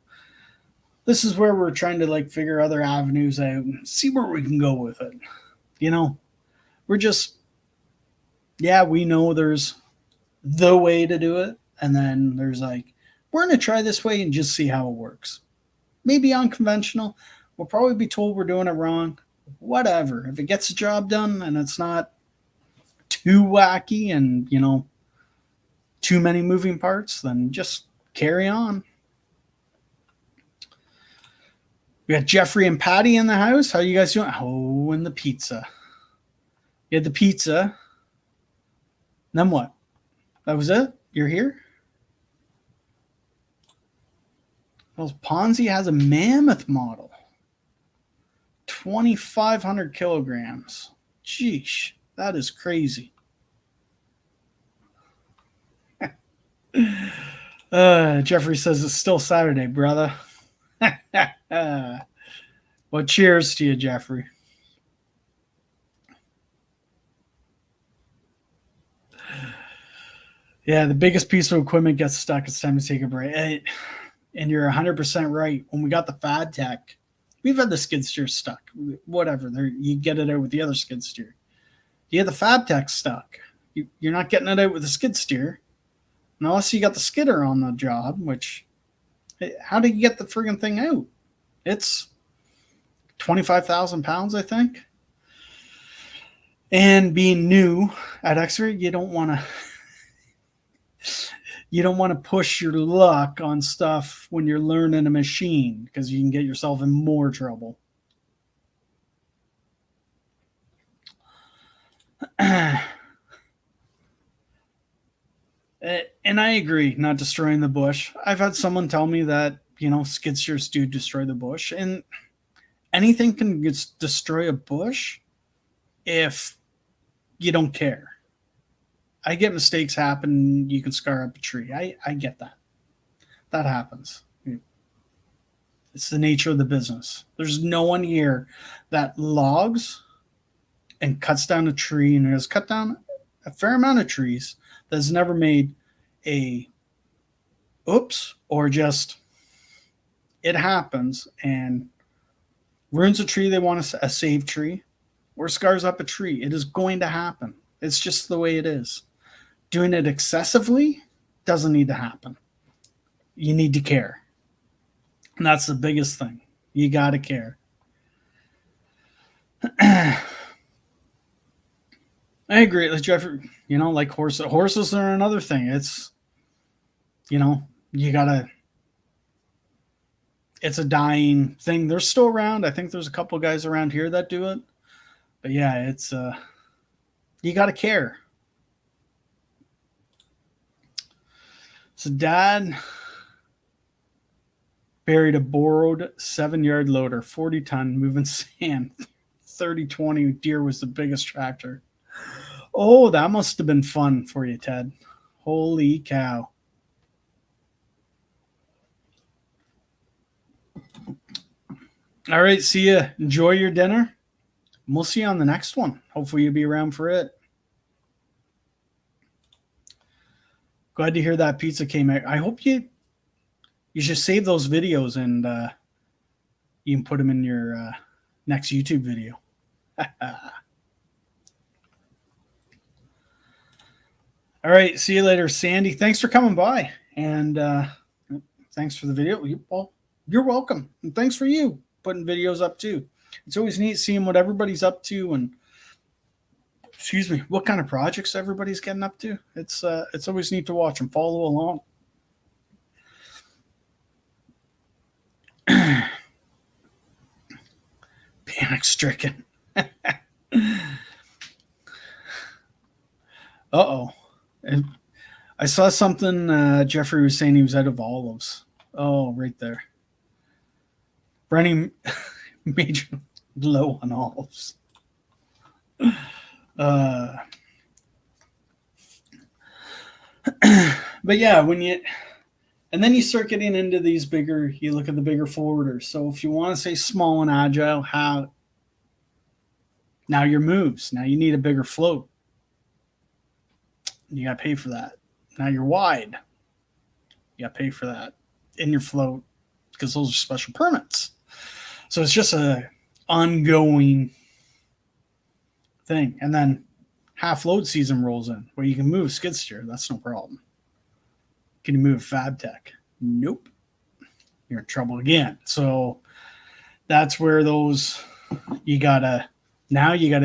this is where we're trying to figure other avenues out and see where we can go with it. We're just, we know there's the way to do it. And then there's we're going to try this way and just see how it works. Maybe unconventional. We'll probably be told we're doing it wrong. Whatever. If it gets the job done and it's not too wacky and, too many moving parts, then just carry on. We got Jeffrey and Patty in the house. How you guys doing? Oh, and the pizza. You had the pizza. Then what? That was it? You're here? Well, Ponzi has a mammoth model. 2,500 kilograms. Jeesh, that is crazy. Jeffrey says it's still Saturday, brother. Well, cheers to you, Jeffrey. Yeah, the biggest piece of equipment gets stuck. It's time to take a break. And you're 100% right. When we got the Fad Tech, we've had the skid steer stuck. Whatever, you get it out with the other skid steer. You had the Fab Tech stuck. You're not getting it out with the skid steer unless you got the skidder on the job. Which, how do you get the friggin' thing out? It's 25,000 pounds, I think. And being new at excavator, you don't want to push your luck on stuff when you're learning a machine because you can get yourself in more trouble. And I agree, not destroying the bush. I've had someone tell me that, skid steers do destroy the bush, and anything can destroy a bush if you don't care. I get mistakes happen. You can scar up a tree. I get that. That happens. It's the nature of the business. There's no one here that logs and cuts down a tree and has cut down a fair amount of trees that's never made a oops or just it happens and ruins a tree they want a save tree or scars up a tree. It is going to happen. It's just the way it is. Doing it excessively doesn't need to happen. You need to care. And that's the biggest thing. You got to care. I agree. Like Jeffrey, like horses. Horses are another thing. It's, you got to, it's a dying thing. They're still around. I think there's a couple guys around here that do it. But yeah, it's, you got to care. So Dad buried a borrowed 7-yard loader, 40 ton, moving sand. 3020 Deere was the biggest tractor. Oh, that must have been fun for you, Ted. Holy cow. All right, see ya. Enjoy your dinner. We'll see you on the next one. Hopefully you'll be around for it. Glad to hear that pizza came out. I hope you should save those videos and you can put them in your next YouTube video. All right, see you later, Sandy. Thanks for coming by, and thanks for the video. Well, you're welcome, and thanks for you putting videos up too. It's always neat seeing what everybody's up to and what kind of projects everybody's getting up to. It's always neat to watch and follow along. Panic stricken. Uh-oh. I saw something Jeffrey was saying he was out of olives. Oh, right there. Running major low on olives. But yeah, and then you start getting into these you look at the bigger forwarders. So if you want to say small and agile, now your moves. Now you need a bigger float. You got to pay for that. Now you're wide. You got to pay for that in your float because those are special permits. So it's just a ongoing thing. And then half load season rolls in where you can move skid steer. That's no problem. Can you move Fab Tech? Nope. You're in trouble again. So that's where you gotta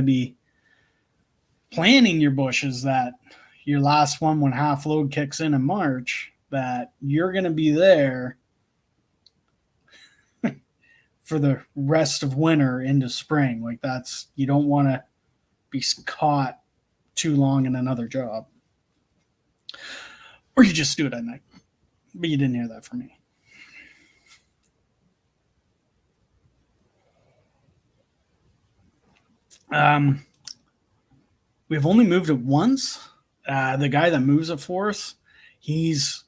be planning your bushes that your last one when half load kicks in March, that you're going to be there for the rest of winter into spring. Like you don't want to be caught too long in another job. Or you just do it at night. But you didn't hear that from me. We've only moved it once. The guy that moves it for us, he's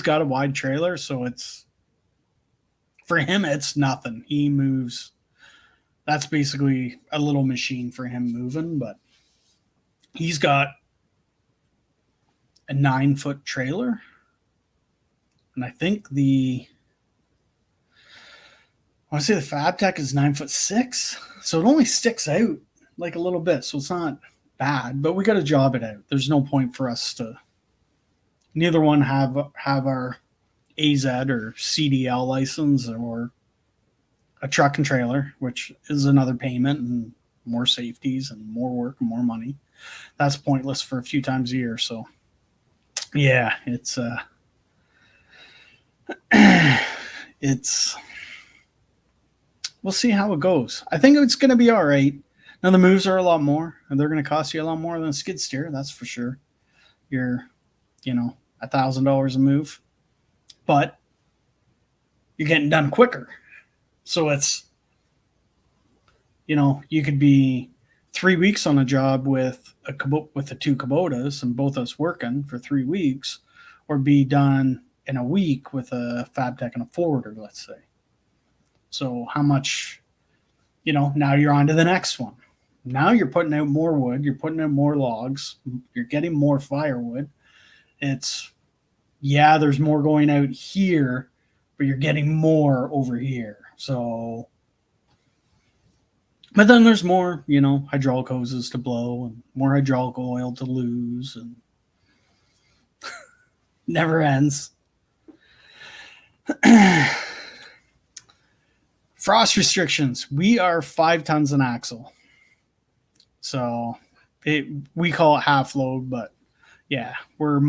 got a wide trailer, so for him it's nothing. He moves. That's basically a little machine for him moving, but he's got a 9-foot trailer. And I think I want to say the FabTech is 9'6", so it only sticks out like a little bit. So it's not bad, but we got to job it out. There's no point for us to neither one have our AZ or CDL license or a truck and trailer, which is another payment and more safeties and more work and more money. That's pointless for a few times a year. So yeah, it's we'll see how it goes. I think it's going to be all right. Now the moves are a lot more, and they're going to cost you a lot more than a skid steer. That's for sure. You're, $1,000 a move, but you're getting done quicker. So it's, you could be 3 weeks on a job with the two Kubotas and both us working for 3 weeks, or be done in a week with a FabTech and a forwarder, let's say. So how much, now you're on to the next one. Now you're putting out more wood, you're putting out more logs, you're getting more firewood. There's more going out here, but you're getting more over here. So, but then there's more, hydraulic hoses to blow and more hydraulic oil to lose, and never ends. Frost restrictions. We are 5 tons an axle. So we call it half load, but yeah, we're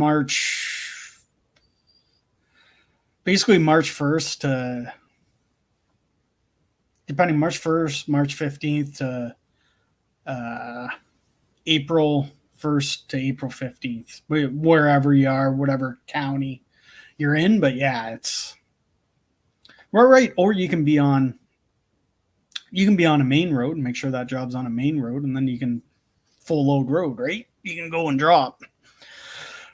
basically March 1st to, depending, March 1st, March 15th to April 1st to April 15th, wherever you are, whatever county you're in. But yeah, we're right. Or you can be on a main road and make sure that job's on a main road, and then you can full load road, right? You can go and drop.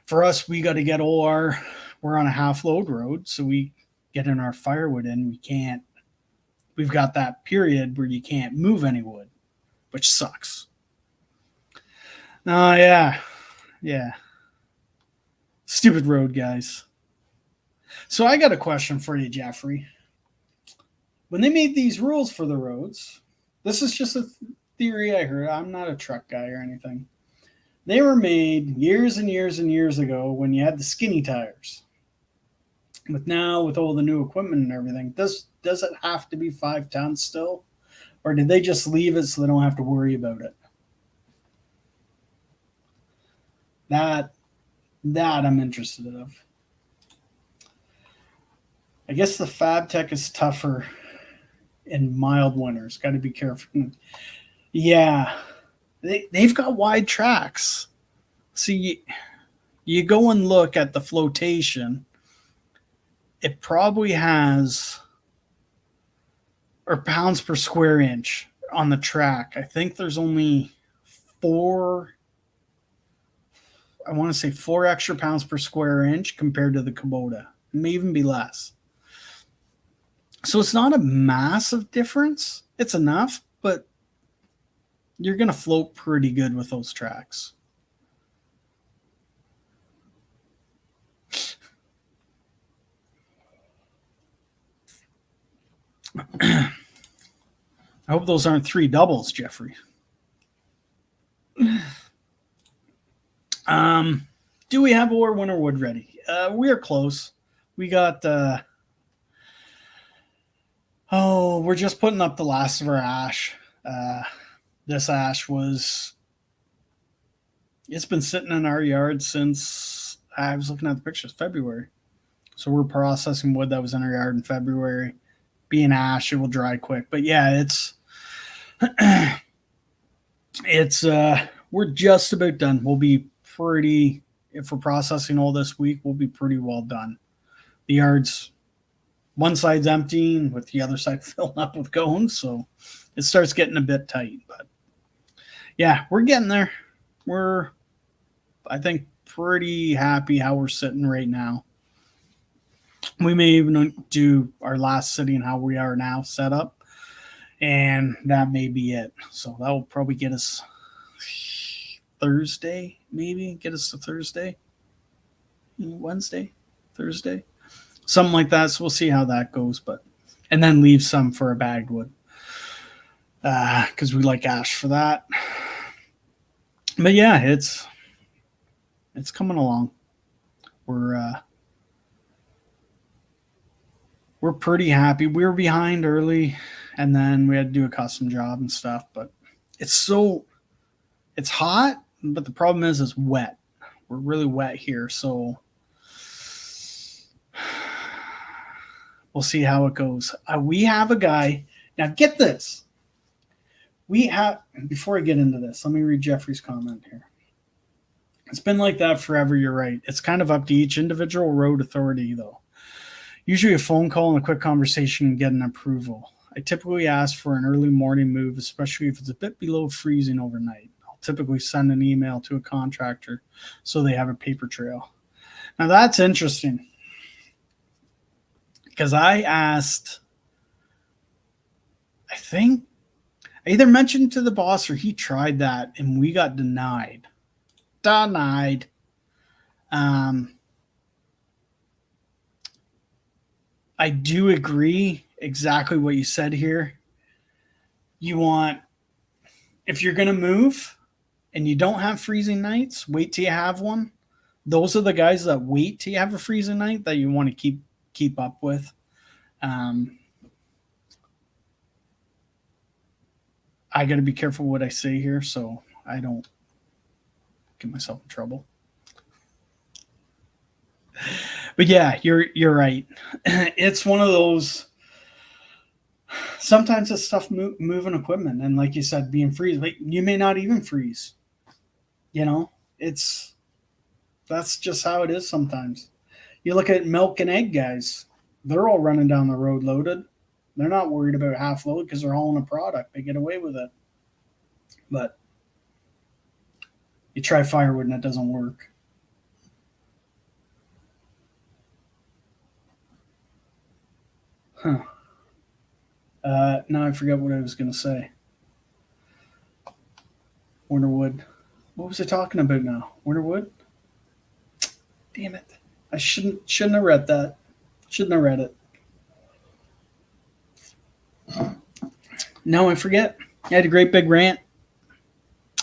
For us, we got to get we're on a half load road, so we get in our firewood in. We've got that period where you can't move any wood, which sucks. Yeah. Stupid road, guys. So I got a question for you, Jeffrey. When they made these rules for the roads, this is just a theory I heard. I'm not a truck guy or anything. They were made years and years and years ago when you had the skinny tires. But now with all the new equipment and everything, does it have to be 5 tons still? Or did they just leave it so they don't have to worry about it? That I'm interested in. I guess the FabTech is tougher in mild winters. Got to be careful. Yeah, they've got wide tracks. See, you go and look at the flotation. It probably has, or pounds per square inch on the track. I think there's only 4 extra pounds per square inch compared to the Kubota. It may even be less. So it's not a massive difference. It's enough, but you're going to float pretty good with those tracks. I hope those aren't 3 doubles, Jeffrey. Do we have our winter wood ready? We are close. We got we're just putting up the last of our ash. This ash it's been sitting in our yard since, I was looking at the pictures, February. So we're processing wood that was in our yard in February. Being ash, it will dry quick. But yeah, we're just about done. We'll be if we're processing all this week, we'll be pretty well done. The yard's, one side's emptying with the other side filling up with cones, so it starts getting a bit tight. But yeah, we're getting there. We're, I think, pretty happy how we're sitting right now. We may even do our last sitting how we are now set up, and that may be it. So that will probably get us Thursday, maybe get us to Thursday. Wednesday, Thursday, something like that. So we'll see how that goes. And then leave some for a bagged wood because we like ash for that. But yeah, it's coming along. We're pretty happy. We were behind early, and then we had to do a custom job and stuff. But it's hot, but the problem is it's wet. We're really wet here, so we'll see how it goes. We have a guy. Now get this. Before I get into this, let me read Jeffrey's comment here. It's been like that forever, you're right. It's kind of up to each individual road authority, though. Usually a phone call and a quick conversation and get an approval. I typically ask for an early morning move, especially if it's a bit below freezing overnight. I'll typically send an email to a contractor so they have a paper trail. Now that's interesting because I asked, I think I either mentioned to the boss or he tried that and we got denied. I do agree exactly what you said here. If you're going to move and you don't have freezing nights, wait till you have one. Those are the guys that wait till you have a freezing night that you want to keep up with. I got to be careful what I say here so I don't get myself in trouble. But yeah, you're right. It's one of those. Sometimes it's stuff moving equipment, and like you said, being freeze. But you may not even freeze. That's just how it is sometimes. You look at milk and egg guys; they're all running down the road loaded. They're not worried about half load because they're hauling a product. They get away with it. But you try firewood and it doesn't work. Huh. Now I forgot what I was going to say. Winterwood. What was I talking about now? Winterwood? Damn it. I shouldn't have read that. Shouldn't have read it. No, I forget. I had a great big rant.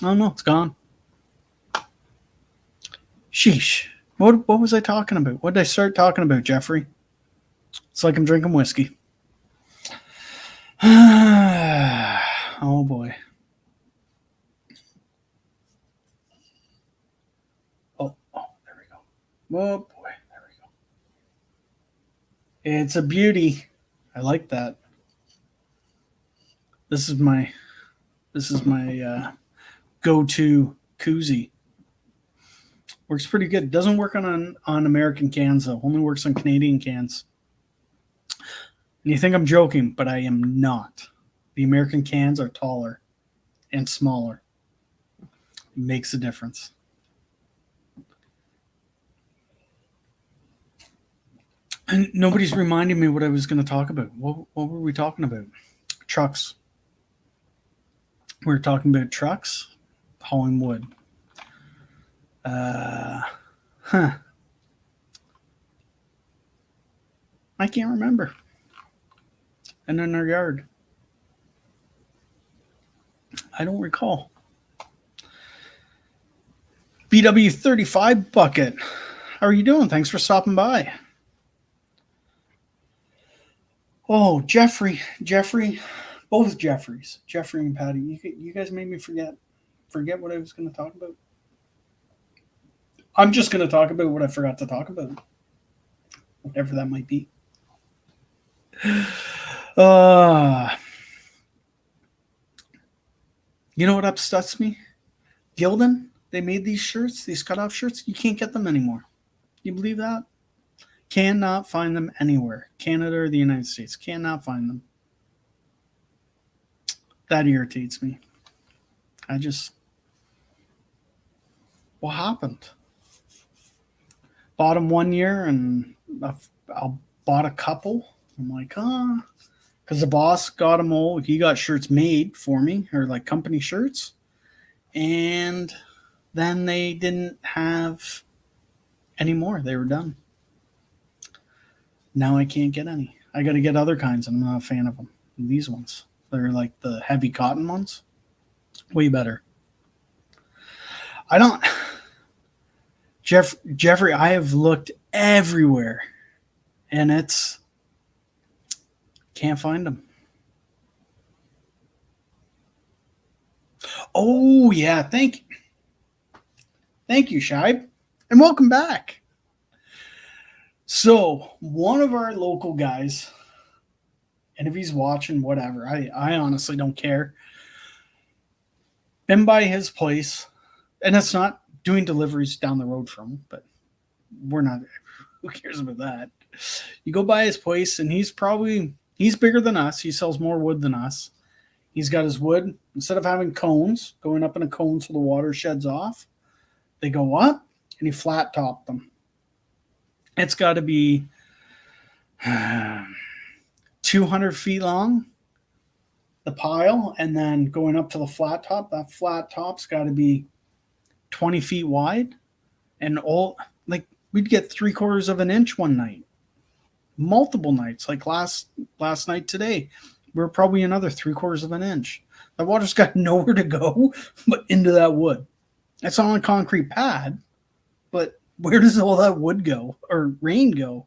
Oh no, it's gone. Sheesh. What was I talking about? What did I start talking about, Jeffrey? It's like I'm drinking whiskey. Oh boy. Oh, there we go. Oh boy, there we go. It's a beauty. I like that. This is my go-to koozie. Works pretty good. Doesn't work on American cans though. Only works on Canadian cans. And you think I'm joking, but I am not. The American cans are taller and smaller. It makes a difference. And nobody's reminding me what I was going to talk about. What were we talking about? Trucks. We were talking about trucks, hauling wood. I can't remember. And in our yard. I don't recall. BW35 Bucket. How are you doing? Thanks for stopping by. Oh, Jeffrey, both Jeffreys, Jeffrey and Patty. You guys made me forget what I was going to talk about. I'm just going to talk about what I forgot to talk about, whatever that might be. You know what upsets me? Gildan, they made these shirts, these cutoff shirts. You can't get them anymore. You believe that? Cannot find them anywhere. Canada or the United States. Cannot find them. That irritates me. What happened? Bought them one year and I bought a couple. I'm like, because the boss got them all. He got shirts made for me, or like company shirts. And then they didn't have anymore. They were done. Now I can't get any. I got to get other kinds. I'm not a fan of them. These ones, they're like the heavy cotton ones. Way better. I don't. Jeffrey, I have looked everywhere, and it's can't find them. Oh yeah, thank you, Shibe, and welcome back. So one of our local guys, and if he's watching, whatever, I honestly don't care. Been by his place, and it's not doing deliveries down the road from him, but we're not. Who cares about that? You go by his place, and he's bigger than us. He sells more wood than us. He's got his wood, instead of having cones going up in a cone so the water sheds off, they go up, and he flat topped them. It's got to be 200 feet long, the pile, and then going up to the flat top. That flat top's got to be 20 feet wide, and all like we'd get 3/4 of an inch one night, multiple nights. Like last night today, we're probably another 3/4 of an inch. The water's got nowhere to go but into that wood. It's on a concrete pad, but where does all that wood go or rain go?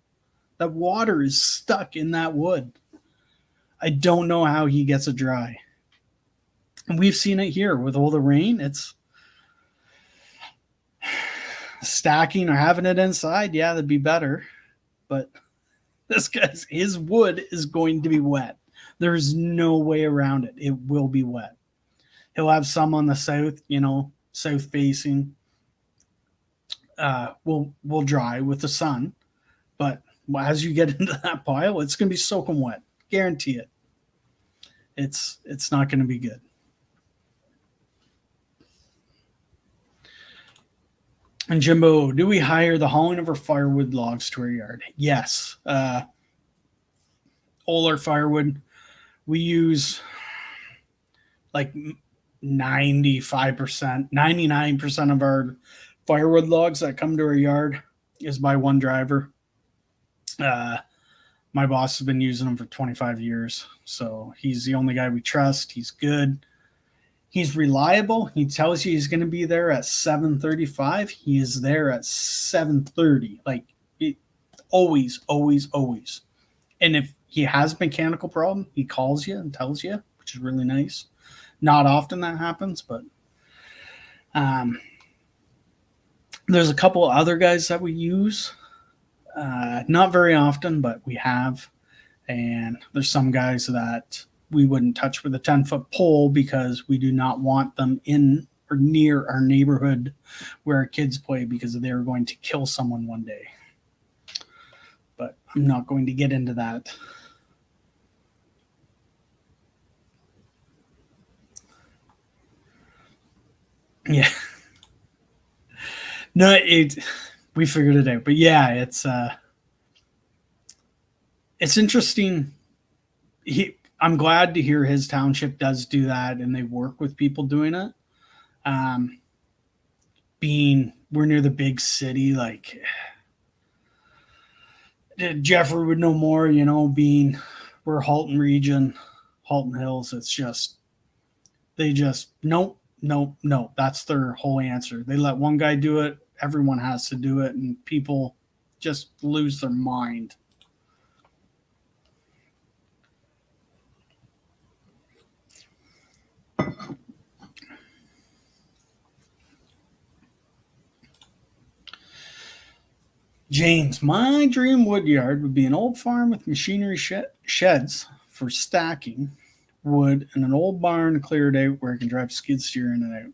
That water is stuck in that wood. I don't know how he gets it dry. And we've seen it here with all the rain. It's stacking or having it inside. Yeah, that'd be better. But his wood is going to be wet. There's no way around it. It will be wet. He'll have some on the south, south facing. Will dry with the sun. But as you get into that pile, it's going to be soaking wet. Guarantee it. It's not going to be good. And Jimbo, do we hire the hauling of our firewood logs to our yard? Yes. All our firewood, we use like 95%, 99% of our firewood logs that come to our yard is by one driver. My boss has been using them for 25 years. So he's the only guy we trust. He's good. He's reliable. He tells you he's going to be there at 7:35. He is there at 7:30. Like always. And if he has a mechanical problem, he calls you and tells you, which is really nice. Not often that happens, but there's a couple other guys that we use. Not very often, but we have. And there's some guys that we wouldn't touch with a 10-foot pole because we do not want them in or near our neighborhood where our kids play because they're going to kill someone one day. But I'm not going to get into that. Yeah. No, we figured it out. But yeah, it's interesting. I'm glad to hear his township does do that and they work with people doing it. Being we're near the big city, like Jeffrey would know more, being we're Halton region, Halton Hills. It's just, nope. That's their whole answer. They let one guy do it. Everyone has to do it. And people just lose their mind. James, my dream wood yard would be an old farm with machinery sheds for stacking wood and an old barn cleared out where I can drive skid steer in and out.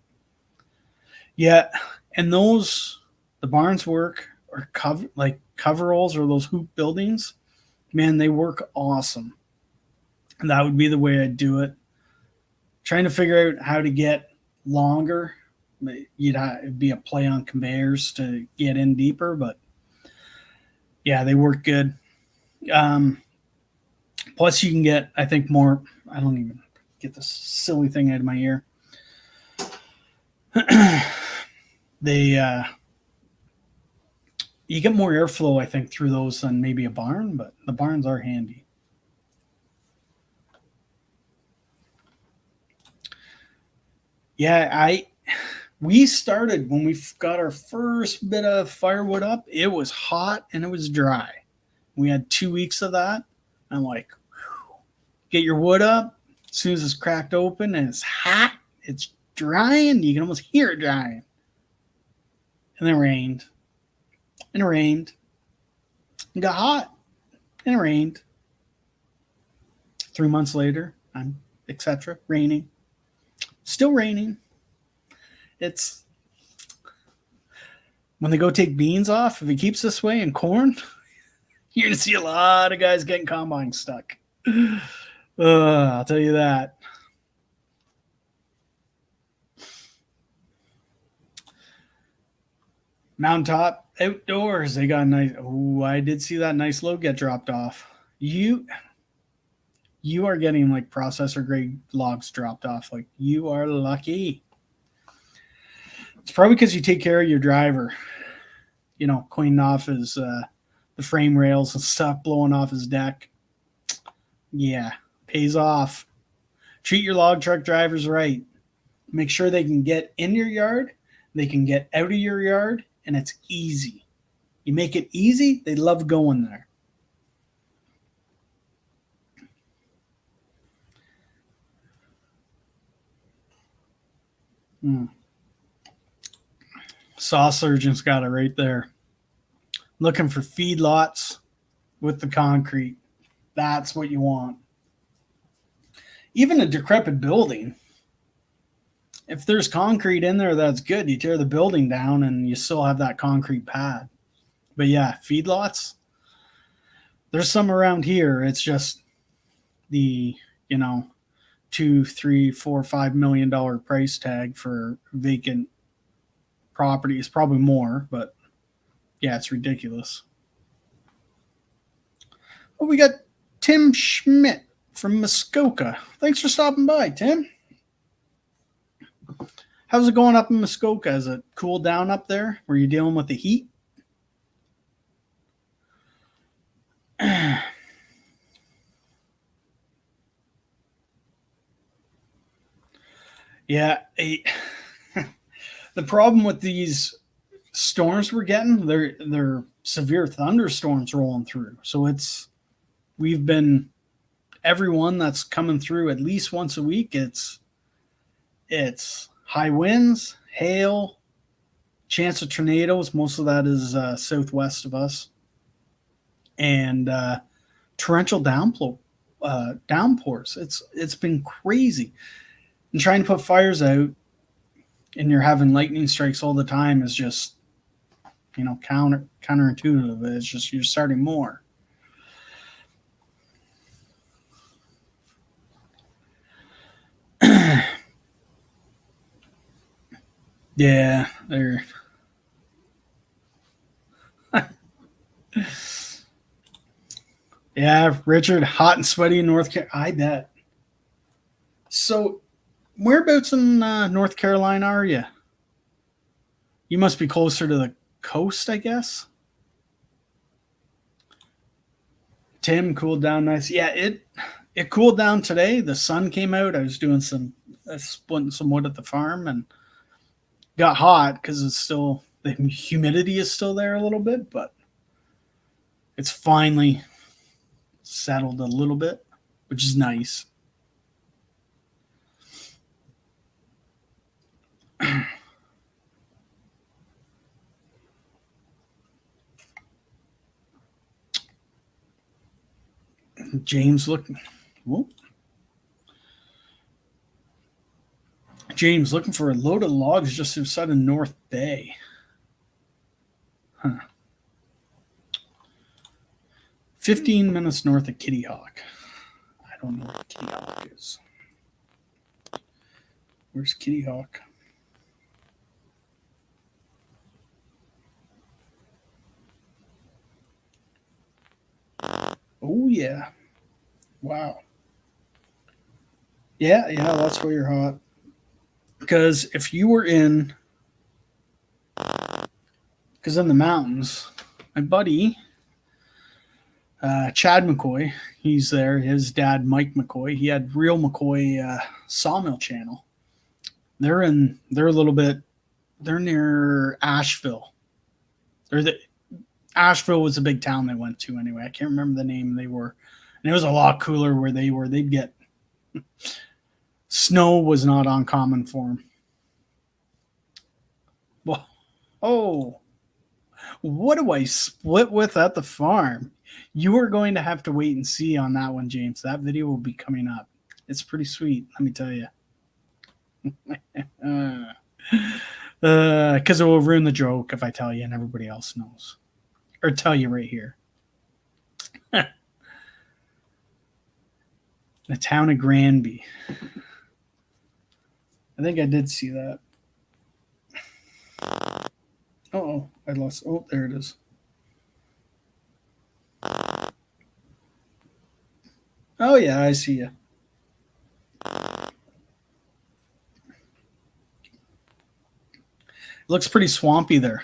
Yeah, and the barns work or coveralls or those hoop buildings, man, they work awesome. And that would be the way I'd do it. Trying to figure out how to get longer. It'd be a play on conveyors to get in deeper, but yeah, they work good. Plus, you can get, I think, more. I don't even get this silly thing out of my ear. You get more airflow, I think, through those than maybe a barn, but the barns are handy. Yeah, we started when we got our first bit of firewood up. It was hot and it was dry. We had 2 weeks of that. I'm like, whew, get your wood up. As soon as it's cracked open and it's hot, it's drying. You can almost hear it drying. And then it rained. And it rained. It got hot. And it rained. 3 months later, etc. Raining. Still raining. It's when they go take beans off, if it keeps this way and corn, you're gonna see a lot of guys getting combine stuck. I'll tell you that. Mountaintop outdoors, they got a nice. Oh, I did see that nice load get dropped off. You are getting like processor grade logs dropped off. Like you are lucky. It's probably because you take care of your driver. You know, cleaning off his the frame rails and stuff, blowing off his deck. Yeah, pays off. Treat your log truck drivers right. Make sure they can get in your yard, they can get out of your yard, and it's easy. You make it easy, they love going there. Saw Surgeon's got it right there. Looking for feedlots with the concrete. That's what you want. Even a decrepit building, if there's concrete in there, that's good. You tear the building down and you still have that concrete pad. But yeah, feedlots, there's some around here. It's just the, you know, $2, $3, $4, $5 million price tag for vacant properties, probably more, but yeah, it's ridiculous. Well, we got Tim Schmidt from Muskoka. Thanks for stopping by, Tim. How's it going up in Muskoka? Is it cooled down up there? Were you dealing with the heat? Yeah, the problem with these storms we're getting, they're severe thunderstorms rolling through. So we've been everyone that's coming through at least once a week. It's high winds, hail, chance of tornadoes. Most of that is southwest of us, and torrential downpours. It's been crazy, and trying to put fires out, and you're having lightning strikes all the time is just, you know, counterintuitive. It's just you're starting more. Yeah, they're yeah, Richard, hot and sweaty in North Carolina. I bet. So, whereabouts in North Carolina are you? You must be closer to the coast, I guess. Tim cooled down nice. Yeah, it cooled down today. The sun came out. I was doing splitting some wood at the farm and got hot because it's still the humidity is still there a little bit, but it's finally settled a little bit, which is nice. James looking. Whoop. James looking for a load of logs just outside of North Bay. Huh. 15 minutes north of Kitty Hawk. I don't know what Kitty Hawk is. Where's Kitty Hawk? Oh, yeah. Wow. Yeah, that's where you're hot. Because if you were in, because in the mountains, my buddy, Chad McCoy, he's there. His dad, Mike McCoy, he had Real McCoy Sawmill Channel. They're a little bit, they're near Asheville. Asheville was a big town they went to anyway. I can't remember the name they were. And it was a lot cooler where they were. They'd get, snow was not uncommon for them. Well, oh, what do I split with at the farm? You are going to have to wait and see on that one, James. That video will be coming up. It's pretty sweet, let me tell you. Because it will ruin the joke if I tell you and everybody else knows. Or tell you right here. The town of Granby. I think I did see that. Oh, I lost. Oh, there it is. Oh, yeah, I see you. Looks pretty swampy there.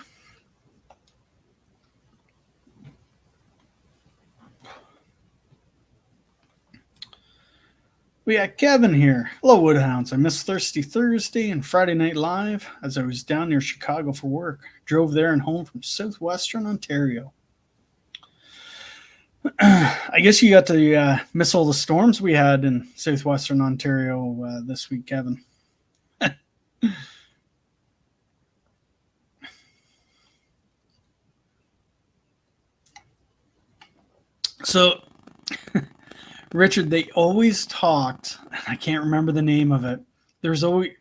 We got Kevin here. Hello, Woodhounds. I missed Thirsty Thursday and Friday Night Live as I was down near Chicago for work. Drove there and home from southwestern Ontario. I guess you got to miss all the storms we had in southwestern Ontario this week, Kevin. So, Richard, they always talked, and I can't remember the name of it. There's always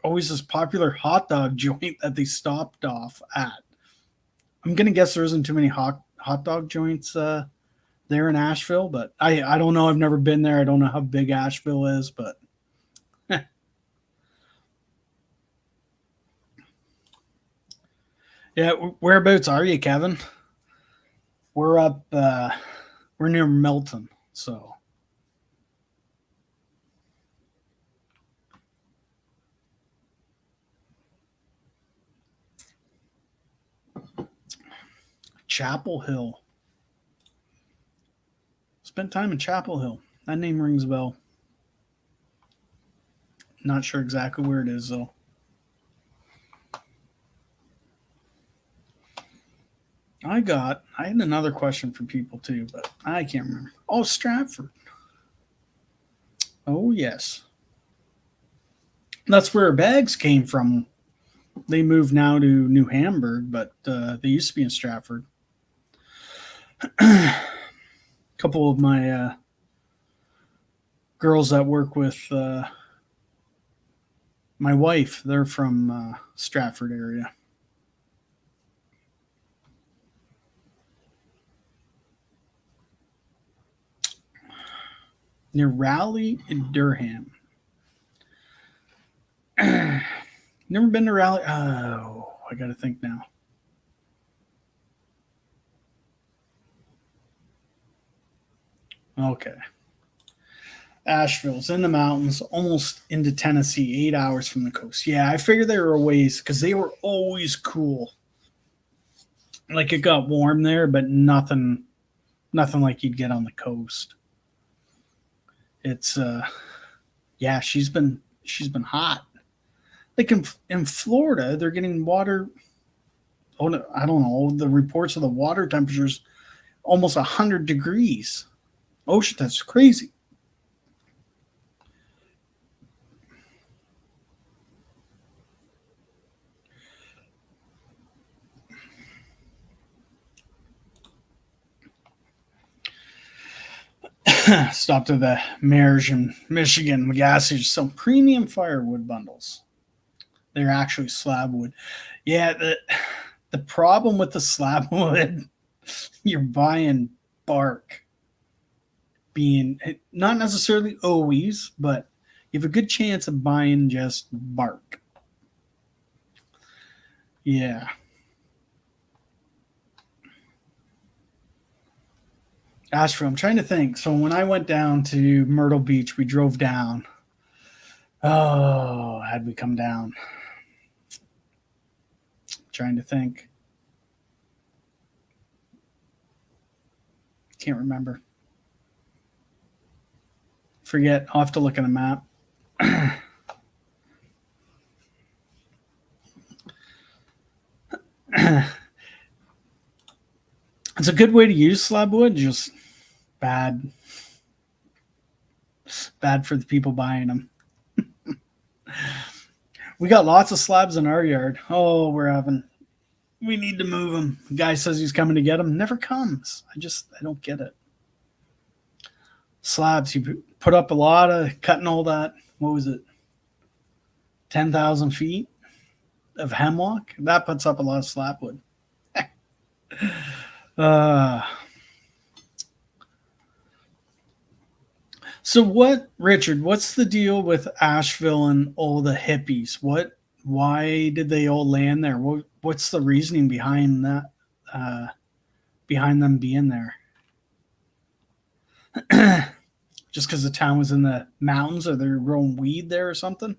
this popular hot dog joint that they stopped off at. I'm gonna guess there isn't too many hot dog joints there in Asheville, but I don't know. I've never been there. I don't know how big Asheville is, but yeah. Whereabouts are you, Kevin? We're up. We're near Milton, so. Chapel Hill. Spent time in Chapel Hill. That name rings a bell. Not sure exactly where it is, though. I had another question for people too, but I can't remember. Oh, Stratford. Oh, yes. That's where bags came from. They moved now to New Hamburg, but they used to be in Stratford. A couple of my girls that work with my wife, they're from Stratford area. Near Raleigh and Durham. Never been to Raleigh. Oh, I got to think now. Okay. Asheville's in the mountains, almost into Tennessee, 8 hours from the coast. Yeah, I figured they were a ways because they were always cool. Like it got warm there, but nothing like you'd get on the coast. It's yeah, she's been hot. Like in Florida, they're getting water. Oh, no, I don't know. The reports of the water temperatures almost 100 degrees. Ocean, that's crazy. Stopped at the Marriage in Michigan gas station. Some premium firewood bundles. They're actually slab wood. Yeah, the problem with the slab wood, you're buying bark. Being not necessarily always, but you have a good chance of buying just bark. Yeah. Asheville, I'm trying to think. So when I went down to Myrtle Beach, we drove down. Oh, had we come down? Trying to think. can't remember. Forget. I'll have to look at a map. It's a good way to use slab wood, just bad for the people buying them. We got lots of slabs in our yard. Oh, we need to move them. The guy says he's coming to get them, never comes. I don't get it. Slabs, you put up a lot of cutting all that, what was it, 10,000 feet of hemlock? That puts up a lot of slab wood. So what, Richard, what's the deal with Asheville and all the hippies? Why did they all land there? What's the reasoning behind that, behind them being there? Just because the town was in the mountains, or they're growing weed there or something?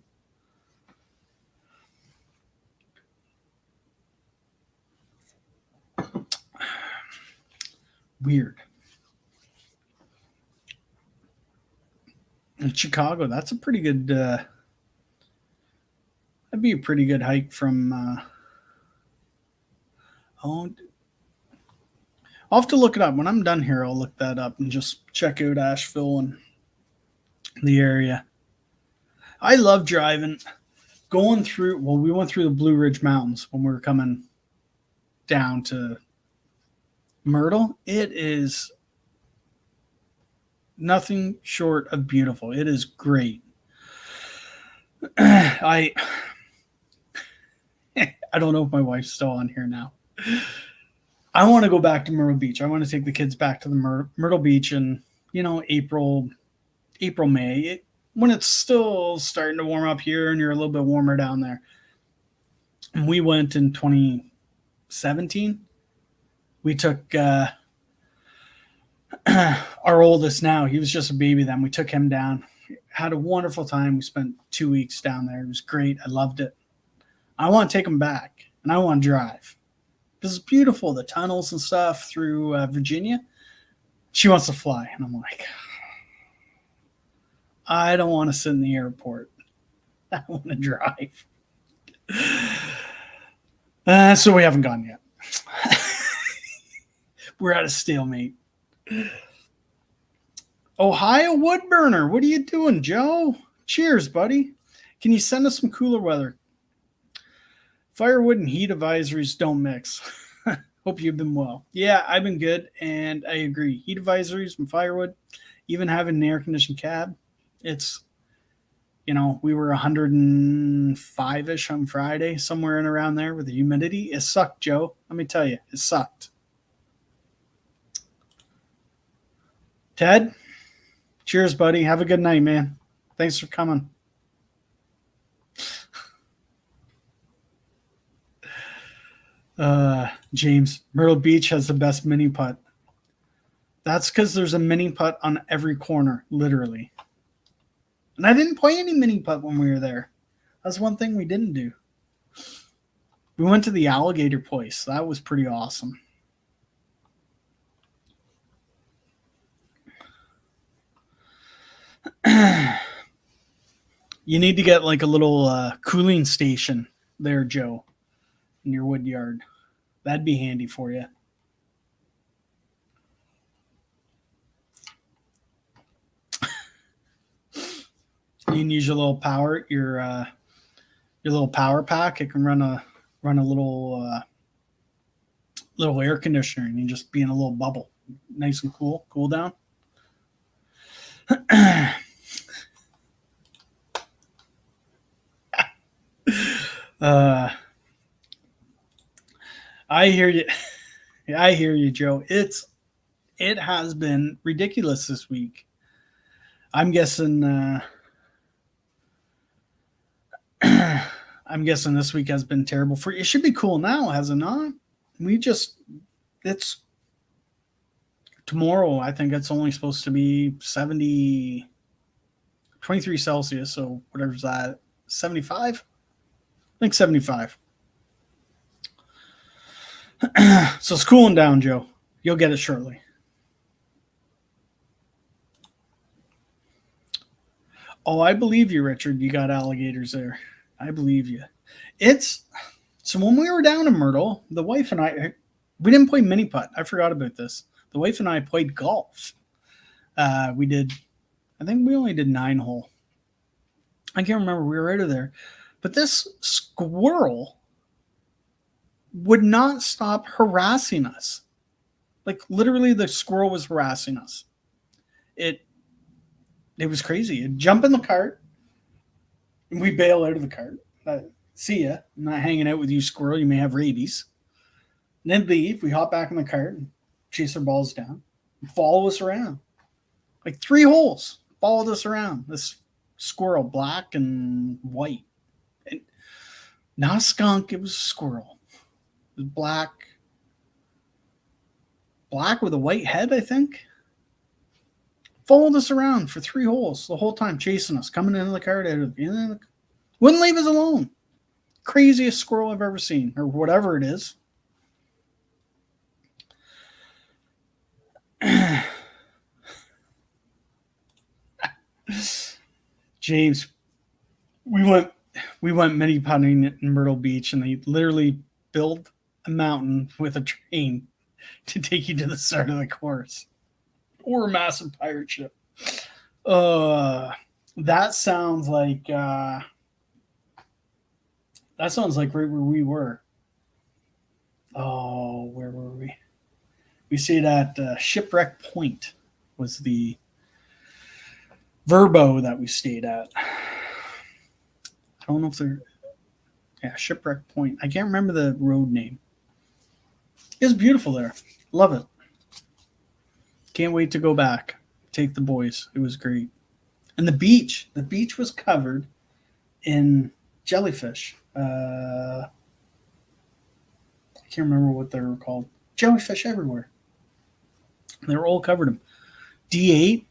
Weird. In Chicago, that's a pretty good, that'd be a pretty good hike from, I'll have to look it up. When I'm done here, I'll look that up and just check out Asheville and the area. I love driving, going through, well, we went through the Blue Ridge Mountains when we were coming down to Myrtle. It is nothing short of beautiful. It is great. I don't know if my wife's still on here now. I want to go back to Myrtle Beach. I want to take the kids back to the Myrtle Beach in, April, May, when it's still starting to warm up here and you're a little bit warmer down there. And we went in 2017. We took our oldest now. He was just a baby then. We took him down. Had a wonderful time. We spent 2 weeks down there. It was great. I loved it. I want to take him back, and I want to drive. This is beautiful, the tunnels and stuff through Virginia. She wants to fly, and I'm like, I don't want to sit in the airport. I want to drive. So we haven't gone yet. We're at a stalemate. Ohio Woodburner, what are you doing, Joe? Cheers, buddy. Can you send us some cooler weather? Firewood and heat advisories don't mix. Hope you've been well. Yeah, I've been good, and I agree. Heat advisories and firewood, even having an air-conditioned cab, it's, we were 105-ish on Friday, somewhere in around there with the humidity. It sucked, Joe. Let me tell you, it sucked. Ted, cheers, buddy. Have a good night, man. Thanks for coming. James, Myrtle Beach has the best mini putt. That's because there's a mini putt on every corner, literally. And I didn't play any mini putt when we were there. That's one thing we didn't do. We went to the alligator place. That was pretty awesome. You need to get like a little cooling station there, Joe, in your wood yard. That'd be handy for you. You can use your little power, your little power pack. It can run a little air conditioner, and you just be in a little bubble, nice and cool down. I hear you. I hear you, Joe. It has been ridiculous this week. I'm guessing this week has been terrible for you. It should be cool now, has it not? It's tomorrow. I think it's only supposed to be 23 Celsius. So whatever's that, 75? I think 75. So it's cooling down, Joe. You'll get it shortly. Oh, I believe you, Richard. You got alligators there. I believe you. It's so when we were down in Myrtle, the wife and I, we didn't play mini putt. I forgot about this. The wife and I played golf. We did, I think we only did 9 hole. I can't remember. We were out of there. But this squirrel would not stop harassing us. Like literally the squirrel was harassing us. It was crazy. It'd jump in the cart and we bail out of the cart. See ya. I'm not hanging out with you, squirrel. You may have rabies. And then leave. We hop back in the cart and chase our balls down. And follow us around. Like 3 holes. Followed us around. This squirrel, black and white. And not a skunk, it was a squirrel. It was black. Black with a white head, I think. Followed us around for 3 holes the whole time, chasing us, coming into the cart, out of the, wouldn't leave us alone. Craziest squirrel I've ever seen, or whatever it is. James, we went mini putting in Myrtle Beach, and they literally built a mountain with a train to take you to the start of the course, or a massive pirate ship. That sounds like right where we were. Oh, where were we? We stayed at Shipwreck Point was the Verbo that we stayed at. I don't know if they're... Yeah, Shipwreck Point. I can't remember the road name. It was beautiful there. Love it. Can't wait to go back. Take the boys. It was great. And the beach. The beach was covered in jellyfish. I can't remember what they were called. Jellyfish everywhere. They were all covered in. D8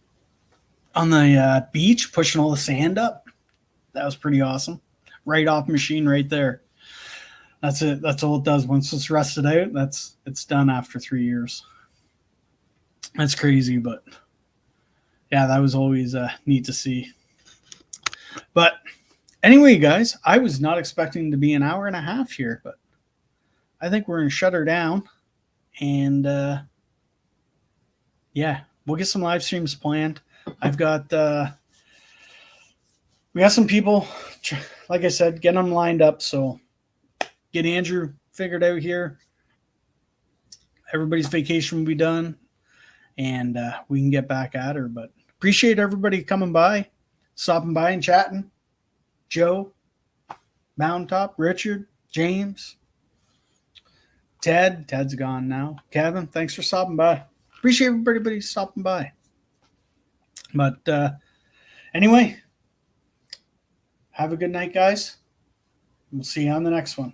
on the beach, pushing all the sand up. That was pretty awesome. Right off machine right there. That's it. That's all it does. Once it's rusted out, it's done after 3 years. That's crazy, but yeah, that was always neat to see. But anyway, guys, I was not expecting to be an hour and a half here, but I think we're going to shut her down. And yeah, we'll get some live streams planned. I've got we got some people, like I said, get them lined up. So get Andrew figured out here. Everybody's vacation will be done, and we can get back at her. But appreciate everybody coming by, stopping by and chatting. Joe, Mountaintop, Richard, James, Ted. Ted's gone now. Kevin, thanks for stopping by. Appreciate everybody stopping by. But anyway, have a good night, guys. We'll see you on the next one.